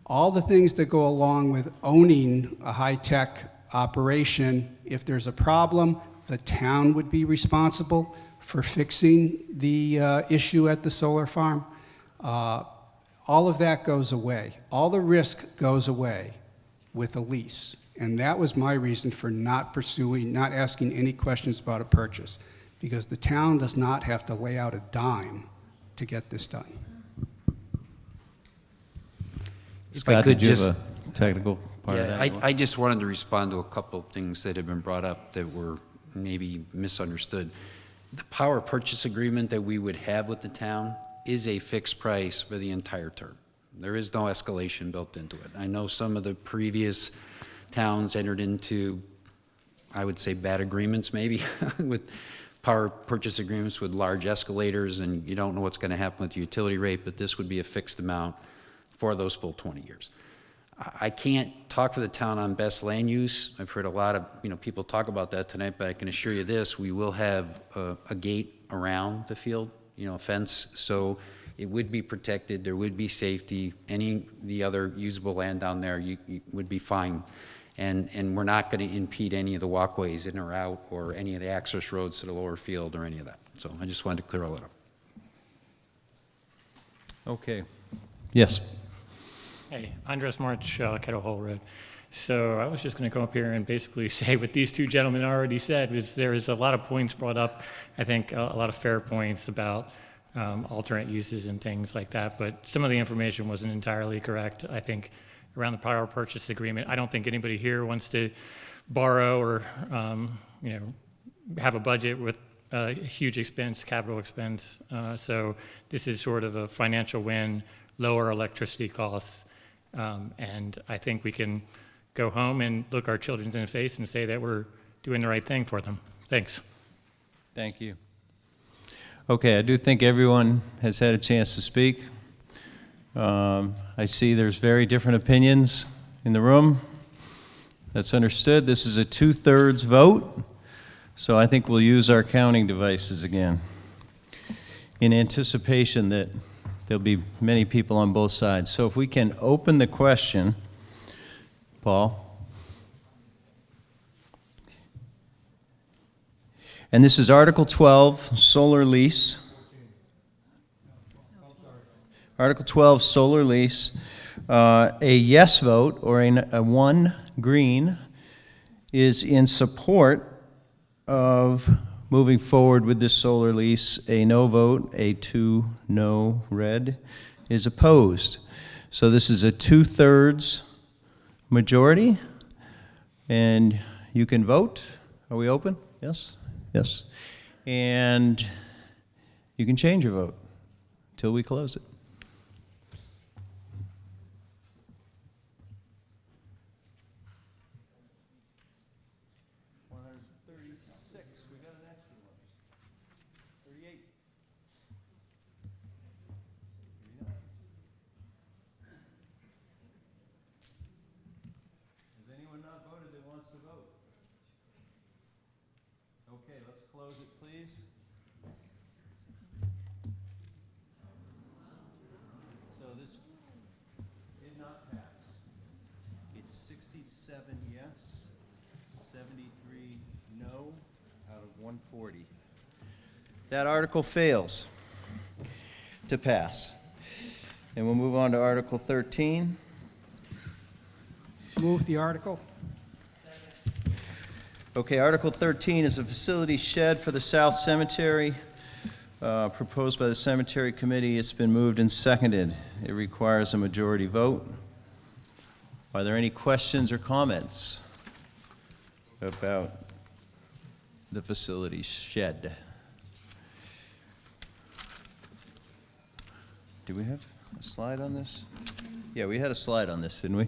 All the things that go along with owning a high-tech operation. If there's a problem, the town would be responsible for fixing the issue at the solar farm. All of that goes away. All the risk goes away with a lease. And that was my reason for not asking any questions about a purchase, because the town does not have to lay out a dime to get this done. Scott, did you have a technical part of that? I just wanted to respond to a couple of things that have been brought up that were maybe misunderstood. The power purchase agreement that we would have with the town is a fixed price for the entire term. There is no escalation built into it. I know some of the previous towns entered into, I would say, bad agreements maybe with power purchase agreements with large escalators, and you don't know what's going to happen with the utility rate, but this would be a fixed amount for those full 20 years. I can't talk for the town on best land use. I've heard a lot of people talk about that tonight, but I can assure you this: we will have a gate around the field, a fence, so it would be protected. There would be safety. The other usable land down there, you would be fine. And we're not going to impede any of the walkways in or out or any of the access roads to the lower field or any of that. So I just wanted to clear all that up. Okay. Yes. Hey, Andres March, Kettle Hole Road. So I was just going to come up here and basically say what these two gentlemen already said, was there is a lot of points brought up, I think a lot of fair points about alternate uses and things like that, but some of the information wasn't entirely correct. I think around the power purchase agreement, I don't think anybody here wants to borrow or have a budget with a huge expense, capital expense. So this is sort of a financial win, lower electricity costs, and I think we can go home and look our children in the face and say that we're doing the right thing for them. Thanks. Thank you. Okay, I do think everyone has had a chance to speak. I see there's very different opinions in the room. That's understood. This is a 2/3 vote, so I think we'll use our counting devices again in anticipation that there'll be many people on both sides. So if we can open the question, Paul. And this is Article 12, solar lease. Article 12, solar lease. A yes vote, or a 1 green, is in support of moving forward with this solar lease. A no vote, a 2 no red, is opposed. So this is a 2/3 majority, and you can vote. Are we open? Yes? Yes. And you can change your vote until we close it. Okay, let's close it, please. So this did not pass. It's 67 yes, 73 no out of 140. That article fails to pass. And we'll move on to Article 13. Move the article. Okay, Article 13 is a facility shed for the South Cemetery, proposed by the Cemetery Committee. It's been moved and seconded. It requires a majority vote. Are there any questions or comments about the facility shed? Do we have a slide on this? Yeah, we had a slide on this, didn't we?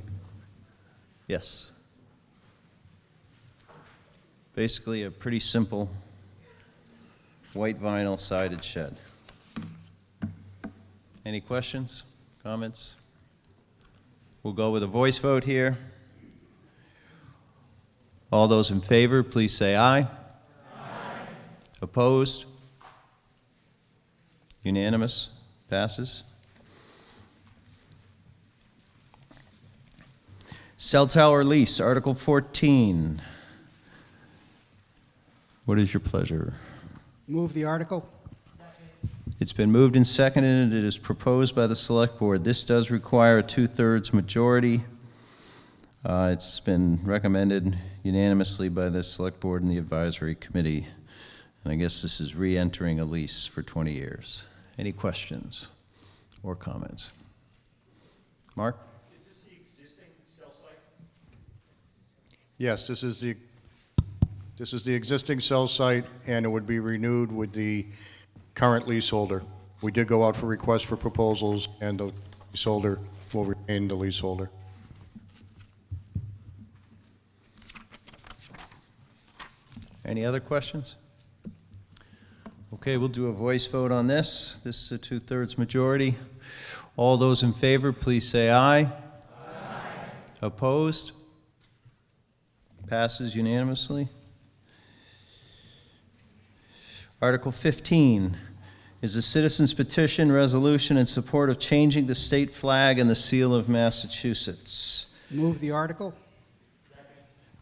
Yes. Basically a pretty simple white vinyl sided shed. Any questions, comments? We'll go with a voice vote here. All those in favor, please say aye. Aye. Opposed? Unanimous? Passes. Cell tower lease, Article 14. What is your pleasure? Move the article. It's been moved and seconded. It is proposed by the Select Board. This does require a 2/3 majority. It's been recommended unanimously by the Select Board and the Advisory Committee. And I guess this is re-entering a lease for 20 years. Any questions or comments? Mark? Is this the existing cell site? Yes, this is the existing cell site, and it would be renewed with the current leaseholder. We did go out for requests for proposals, and the leaseholder will remain the leaseholder. Any other questions? Okay, we'll do a voice vote on this. This is a 2/3 majority. All those in favor, please say aye. Aye. Opposed? Passes unanimously. Article 15 is a citizen's petition resolution in support of changing the state flag and the seal of Massachusetts. Move the article.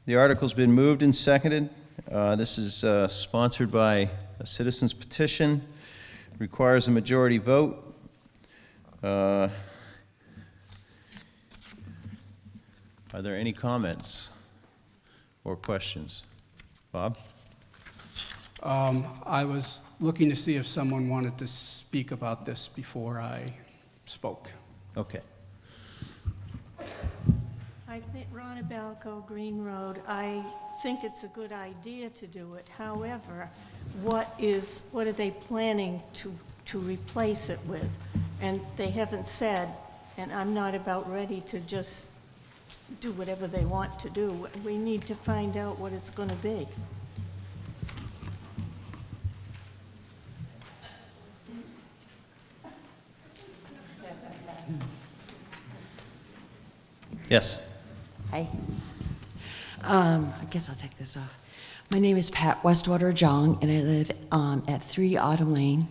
The article's been moved and seconded. This is sponsored by a citizen's petition, requires a majority vote. Are there any comments or questions? Bob? I was looking to see if someone wanted to speak about this before I spoke. Okay. I think Ron Balco, Green Road, I think it's a good idea to do it. However, what are they planning to replace it with? And they haven't said, and I'm not about ready to just do whatever they want to do. We need to find out what it's going to be. Yes. Hi. I guess I'll take this off. My name is Pat Westwater Jong, and I live at 3 Autumn Lane.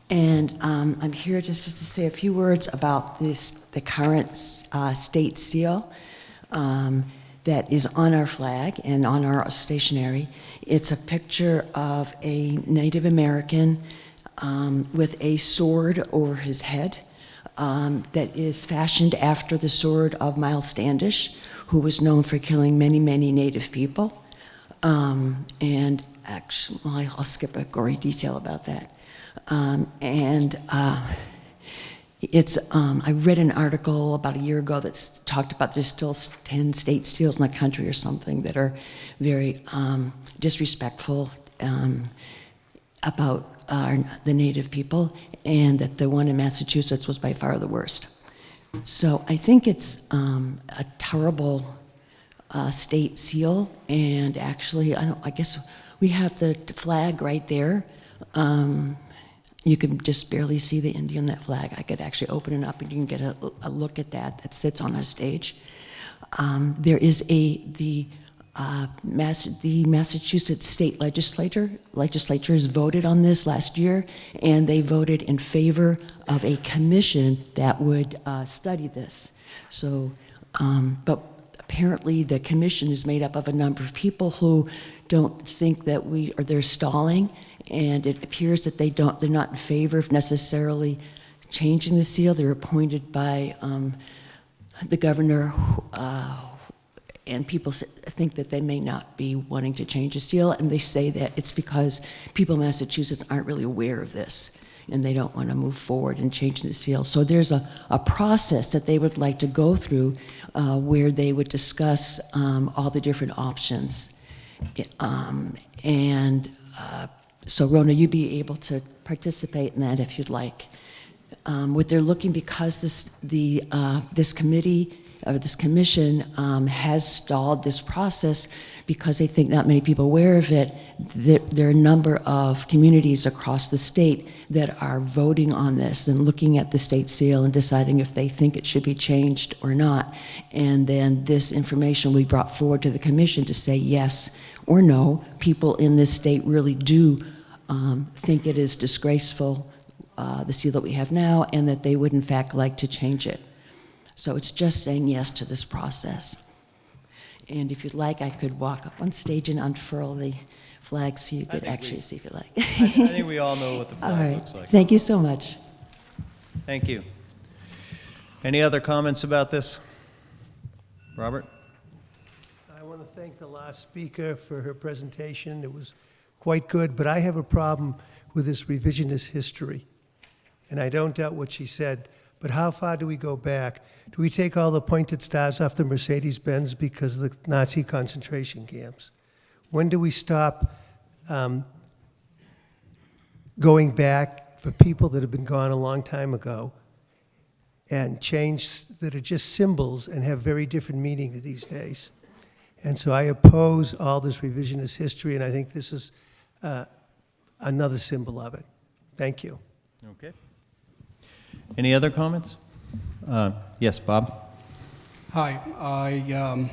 And I'm here just to say a few words about the current state seal that is on our flag and on our stationery. It's a picture of a Native American with a sword over his head that is fashioned after the sword of Miles Standish, who was known for killing many, many Native people. And actually, well, I'll skip a gory detail about that. I read an article about a year ago that talked about there's still 10 state seals in the country or something that are very disrespectful about the Native people, and that the one in Massachusetts was by far the worst. So I think it's a terrible state seal, and actually, I guess we have the flag right there. You can just barely see the Indian, that flag. I could actually open it up and you can get a look at that sits on a stage. There is the Massachusetts state legislatures voted on this last year, and they voted in favor of a commission that would study this. So, but apparently the commission is made up of a number of people who don't think that they're stalling, and it appears that they're not in favor of necessarily changing the seal. They're appointed by the governor, and people think that they may not be wanting to change the seal, and they say that it's because people in Massachusetts aren't really aware of this, and they don't want to move forward in changing the seal. So there's a process that they would like to go through where they would discuss all the different options. So Rona, you'd be able to participate in that if you'd like. What they're looking, because this committee this commission has stalled this process because they think not many people are aware of it. There are a number of communities across the state that are voting on this and looking at the state seal and deciding if they think it should be changed or not. And then this information will be brought forward to the commission to say yes or no. People in this state really do think it is disgraceful, the seal that we have now, and that they would in fact like to change it. So it's just saying yes to this process. And if you'd like, I could walk up on stage and unfurl the flag so you could actually see if you like. I think we all know what the flag looks like. Thank you so much. Thank you. Any other comments about this? Robert? I want to thank the last speaker for her presentation. It was quite good, but I have a problem with this revisionist history. And I don't doubt what she said, but how far do we go back? Do we take all the pointed stars off the Mercedes-Benz because of the Nazi concentration camps? When do we stop going back for people that have been gone a long time ago and change that are just symbols and have very different meaning these days? And so I oppose all this revisionist history, and I think this is another symbol of it. Thank you. Okay. Any other comments? Yes, Bob? Hi, I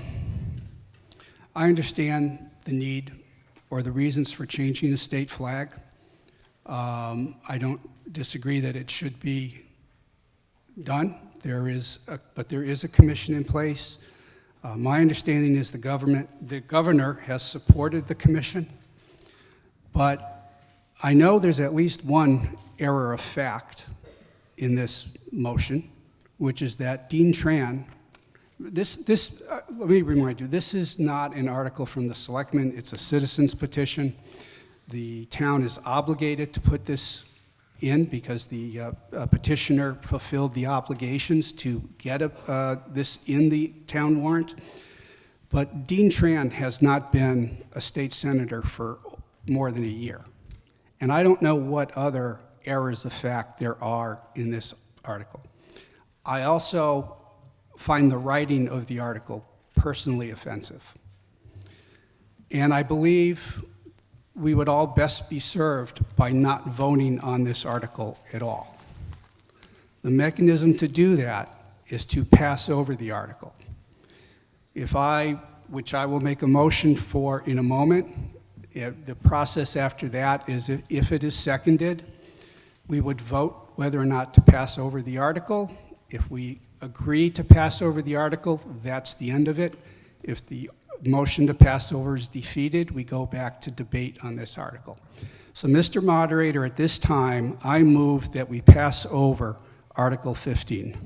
understand the need or the reasons for changing the state flag. I don't disagree that it should be done. But there is a commission in place. My understanding is the governor has supported the commission, but I know there's at least one error of fact in this motion, which is that Dean Tran, let me remind you, this is not an article from the selectmen, it's a citizen's petition. The town is obligated to put this in because the petitioner fulfilled the obligations to get this in the town warrant. But Dean Tran has not been a state senator for more than a year. And I don't know what other errors of fact there are in this article. I also find the writing of the article personally offensive. And I believe we would all best be served by not voting on this article at all. The mechanism to do that is to pass over the article. Which I will make a motion for in a moment, the process after that is if it is seconded, we would vote whether or not to pass over the article. If we agree to pass over the article, that's the end of it. If the motion to pass over is defeated, we go back to debate on this article. So, Mr. Moderator, at this time, I move that we pass over Article 15.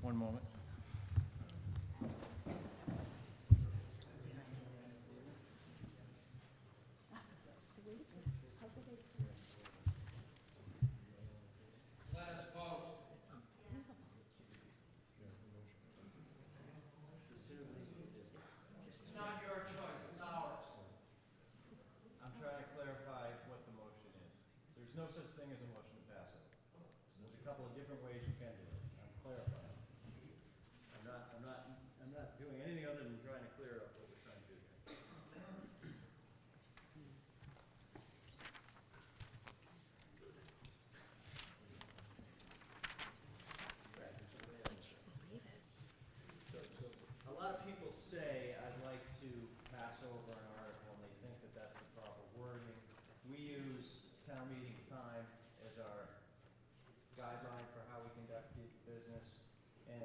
One moment. There's no such thing as a motion to pass over. There's a couple of different ways you can do it. I'm clarifying. I'm not doing anything other than trying to clear up what we're trying to do here. A lot of people say I'd like to pass over an article and they think that that's the proper wording. We use town meeting time as our guideline for how we conduct business, and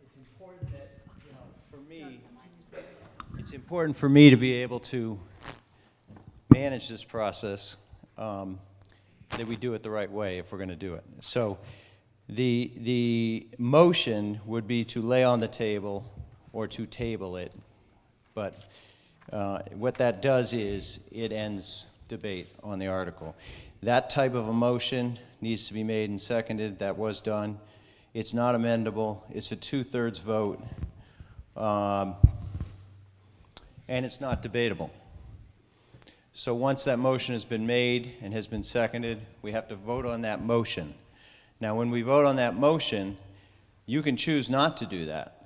it's important that, for me, it's important for me to be able to manage this process, that we do it the right way if we're going to do it. So the motion would be to lay on the table or to table it, but what that does is it ends debate on the article. That type of a motion needs to be made and seconded. That was done. It's not amendable. It's a 2/3 vote, and it's not debatable. So once that motion has been made and has been seconded, we have to vote on that motion. Now, when we vote on that motion, you can choose not to do that.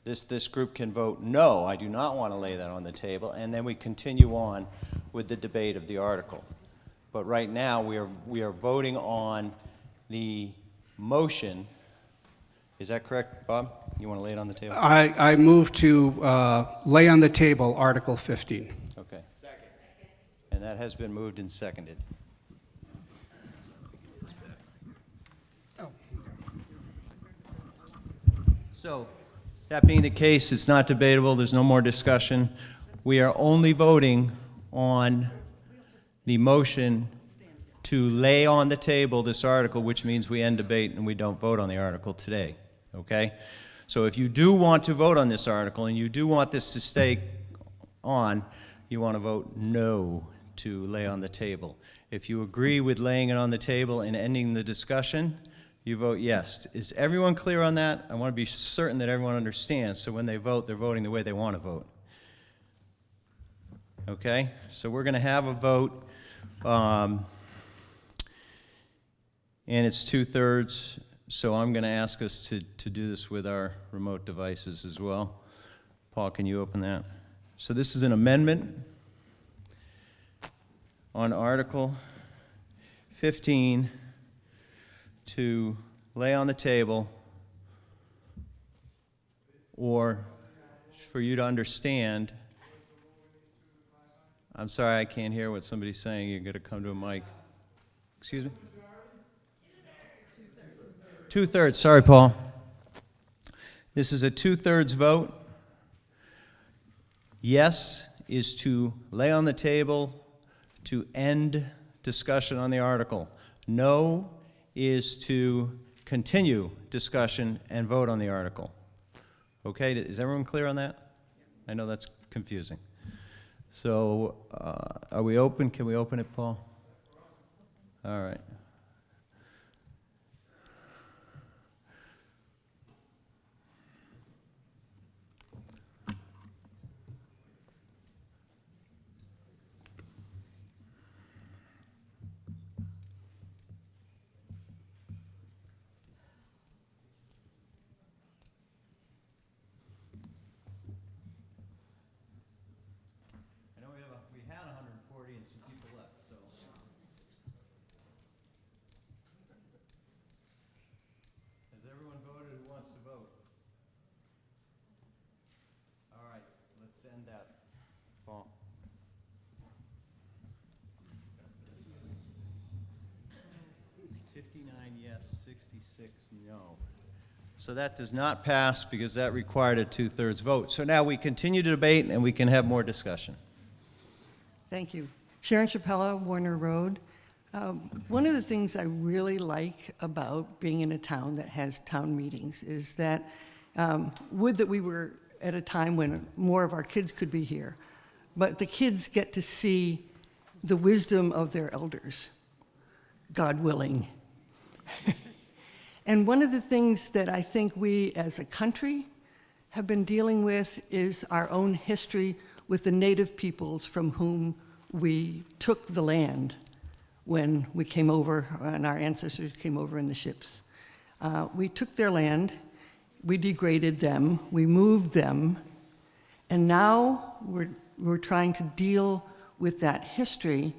This group can vote, no, I do not want to lay that on the table, and then we continue on with the debate of the article. But right now, we are voting on the motion. Is that correct, Bob? You want to lay it on the table? I move to lay on the table Article 15. Okay. And that has been moved and seconded. So, that being the case, it's not debatable, there's no more discussion. We are only voting on the motion to lay on the table this article, which means we end debate and we don't vote on the article today, okay? So if you do want to vote on this article and you do want this to stay on, you want to vote no to lay on the table. If you agree with laying it on the table and ending the discussion, you vote yes. Is everyone clear on that? I want to be certain that everyone understands, so when they vote, they're voting the way they want to vote. Okay? So we're going to have a vote, and it's 2/3, so I'm going to ask us to do this with our remote devices as well. Paul, can you open that? So this is an amendment on Article 15 to lay on the table, or for you to understand. I'm sorry, I can't hear what somebody's saying. You're going to come to a mic. Excuse me? 2/3. Sorry, Paul. This is a 2/3 vote. Yes is to lay on the table to end discussion on the article. No is to continue discussion and vote on the article. Okay, is everyone clear on that? I know that's confusing. So, are we open? Can we open it, Paul? All right. We had 140 and some people left, so. Has everyone voted who wants to vote? All right, let's end that. Paul. Yes, 66 no. So that does not pass because that required a 2/3 vote. So now we continue to debate and we can have more discussion. Thank you. Sharon Chapella, Warner Road. One of the things I really like about being in a town that has town meetings is that, would that we were at a time when more of our kids could be here, but the kids get to see the wisdom of their elders, God willing. And one of the things that I think we as a country have been dealing with is our own history with the native peoples from whom we took the land when we came over, and our ancestors came over in the ships. We took their land, we degraded them, we moved them, and now we're trying to deal with that history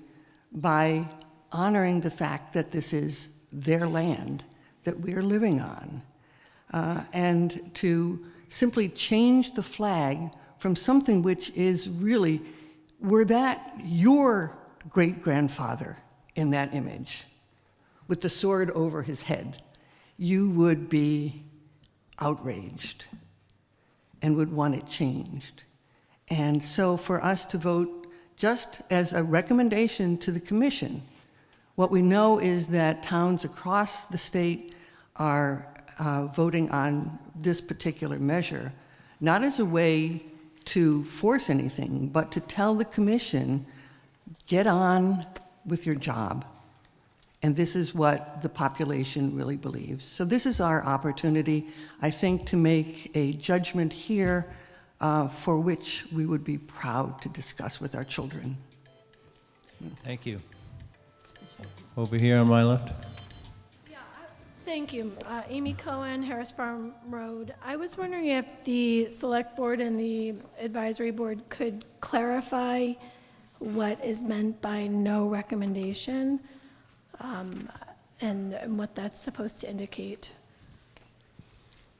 by honoring the fact that this is their land that we are living on, and to simply change the flag from something which is really, were that your great-grandfather in that image with the sword over his head, you would be outraged and would want it changed. And so for us to vote just as a recommendation to the commission, what we know is that towns across the state are voting on this particular measure, not as a way to force anything, but to tell the commission, get on with your job. And this is what the population really believes. So this is our opportunity, I think, to make a judgment here for which we would be proud to discuss with our children. Thank you. Over here on my left. Thank you. Amy Cohen, Harris Farm Road. I was wondering if the Select Board and the Advisory Board could clarify what is meant by no recommendation, and what that's supposed to indicate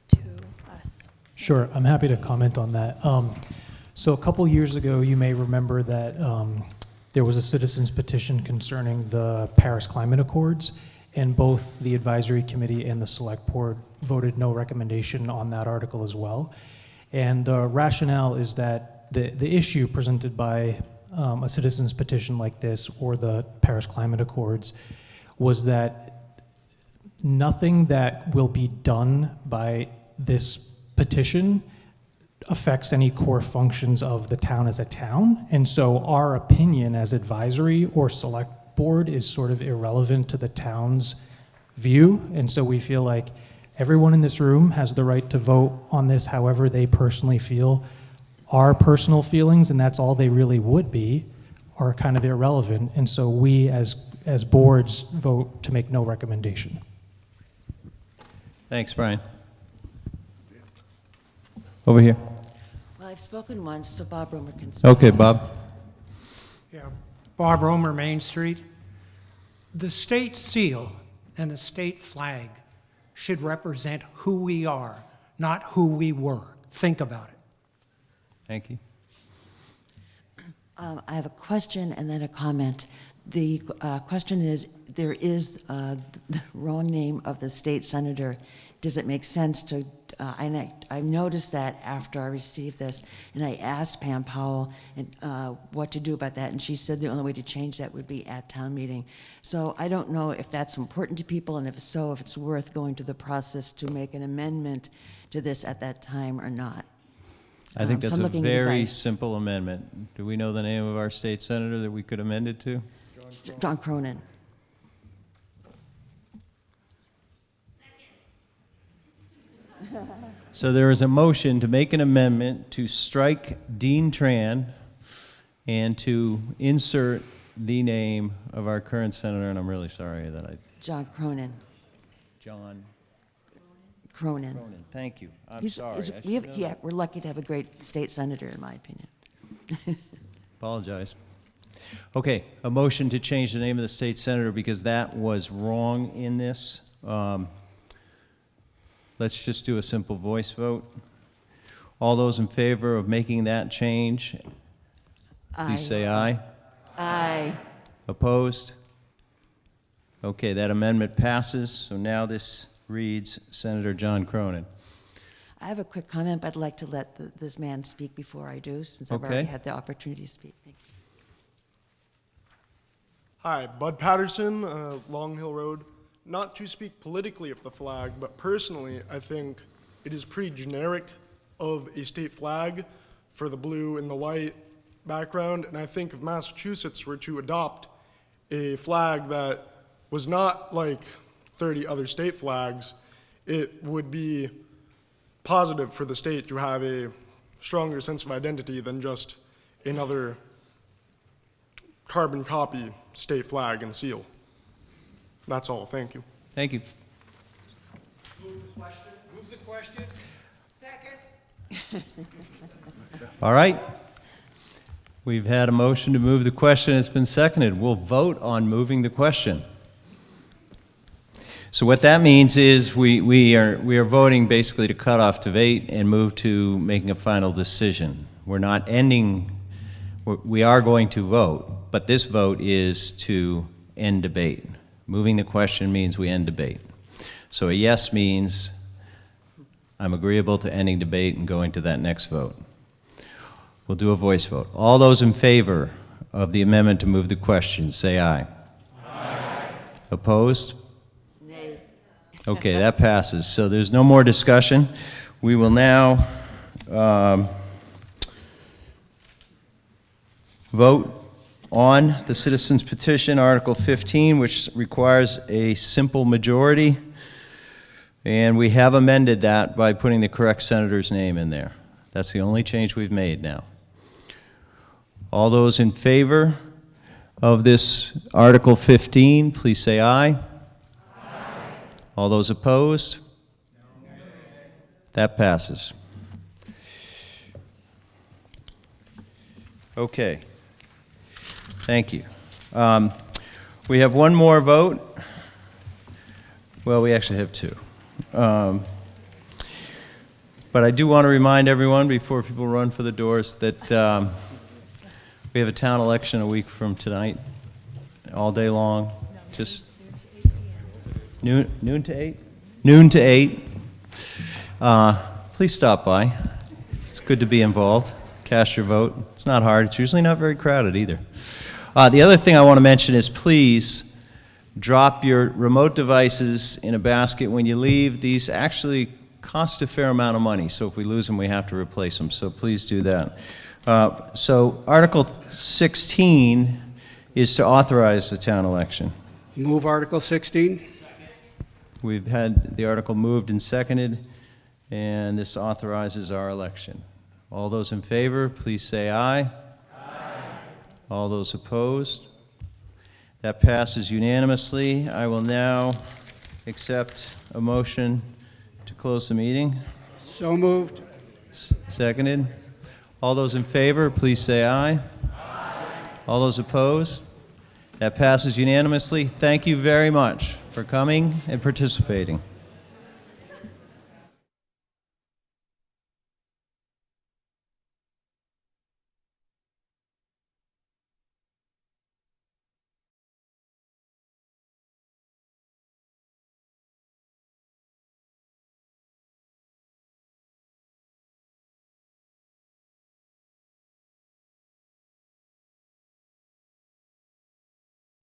to us. Sure, I'm happy to comment on that. So a couple years ago, you may remember that there was a citizens petition concerning the Paris Climate Accords, and both the Advisory Committee and the Select Board voted no recommendation on that article as well. And the rationale is that the issue presented by a citizens petition like this or the Paris Climate Accords was that nothing that will be done by this petition affects any core functions of the town as a town. And so our opinion as advisory or select board is sort of irrelevant to the town's view. And so we feel like everyone in this room has the right to vote on this however they personally feel. Our personal feelings, and that's all they really would be, are kind of irrelevant. And so we as boards vote to make no recommendation. Thanks, Brian. Over here. Well, I've spoken once, so Bob Romer can speak. Okay, Bob. Yeah, Bob Romer, Main Street. The state seal and the state flag should represent who we are, not who we were. Think about it. Thank you. I have a question and then a comment. The question is, there is the wrong name of the state senator. Does it make sense to, I noticed that after I received this, and I asked Pam Powell what to do about that, and she said the only way to change that would be at town meeting. So I don't know if that's important to people, and if so, if it's worth going through the process to make an amendment to this at that time or not. I think that's so a very advice. simple amendment. Do we know the name of our state senator that we could amend it to? John Cronin. So there is a motion to make an amendment to strike Dean Tran and to insert the name of our current senator, and I'm really sorry that I... John Cronin. John Cronin. Cronin, thank you. I'm sorry. I should know Yeah, that. we're lucky to have a great state senator, in my opinion. Apologize. Okay, a motion to change the name of the state senator because that was wrong in this. Let's just do a simple voice vote. All those in favor of making that change, please say aye. Aye. Opposed? Okay, that amendment passes, so now this reads Senator John Cronin. I have a quick comment, but I'd like to let this man speak before I do, since I've already Okay. had the opportunity to speak. Thank you. Hi, Bud Patterson, Long Hill Road. Not to speak politically of the flag, but personally, I think it is pretty generic of a state flag for the blue and the white background, and I think if Massachusetts were to adopt a flag that was not like 30 other state flags, it would be positive for the state to have a stronger sense of identity than just another carbon copy state flag and seal. That's all. Thank you. Thank you. Move the question. Second. All right. We've had a motion to move the question. It's been seconded. We'll vote on moving the question. So what that means is we are voting basically to cut off debate and move to making a final decision. We're not ending, we are going to vote, but this vote is to end debate. Moving the question means we end debate. So a yes means I'm agreeable to ending debate and going to that next vote. We'll do a voice vote. All those in favor of the amendment to move the question, say aye. Aye. Opposed? Nay. Okay, that passes. So there's no more discussion. We will now vote on the citizens petition, Article 15, which requires a simple majority. And we have amended that by putting the correct senator's name in there. That's the only change we've made now. All those in favor of this Article 15, please say aye. All those opposed? That passes. Okay. Thank you. We have one more vote. Well, we actually have two. But I do want to remind everyone, before people run for the doors, that we have a town election a week from tonight, all day long. Just noon to 8? Noon to 8. Please stop by. It's good to be involved. Cast your vote. It's not hard. It's usually not very crowded either. The other thing I want to mention is please drop your remote devices in a basket when you leave. These actually cost a fair amount of money, so if we lose them, we have to replace them. So please do that. So Article 16 is to authorize the town election. Move Article 16. We've had the article moved and seconded, and this authorizes our election. All those in favor, please say aye. Aye. All those opposed? That passes unanimously. I will now accept a motion to close the meeting. So moved. Seconded. All those in favor, please say aye. Aye. All those opposed? That passes unanimously. Thank you very much for coming and participating.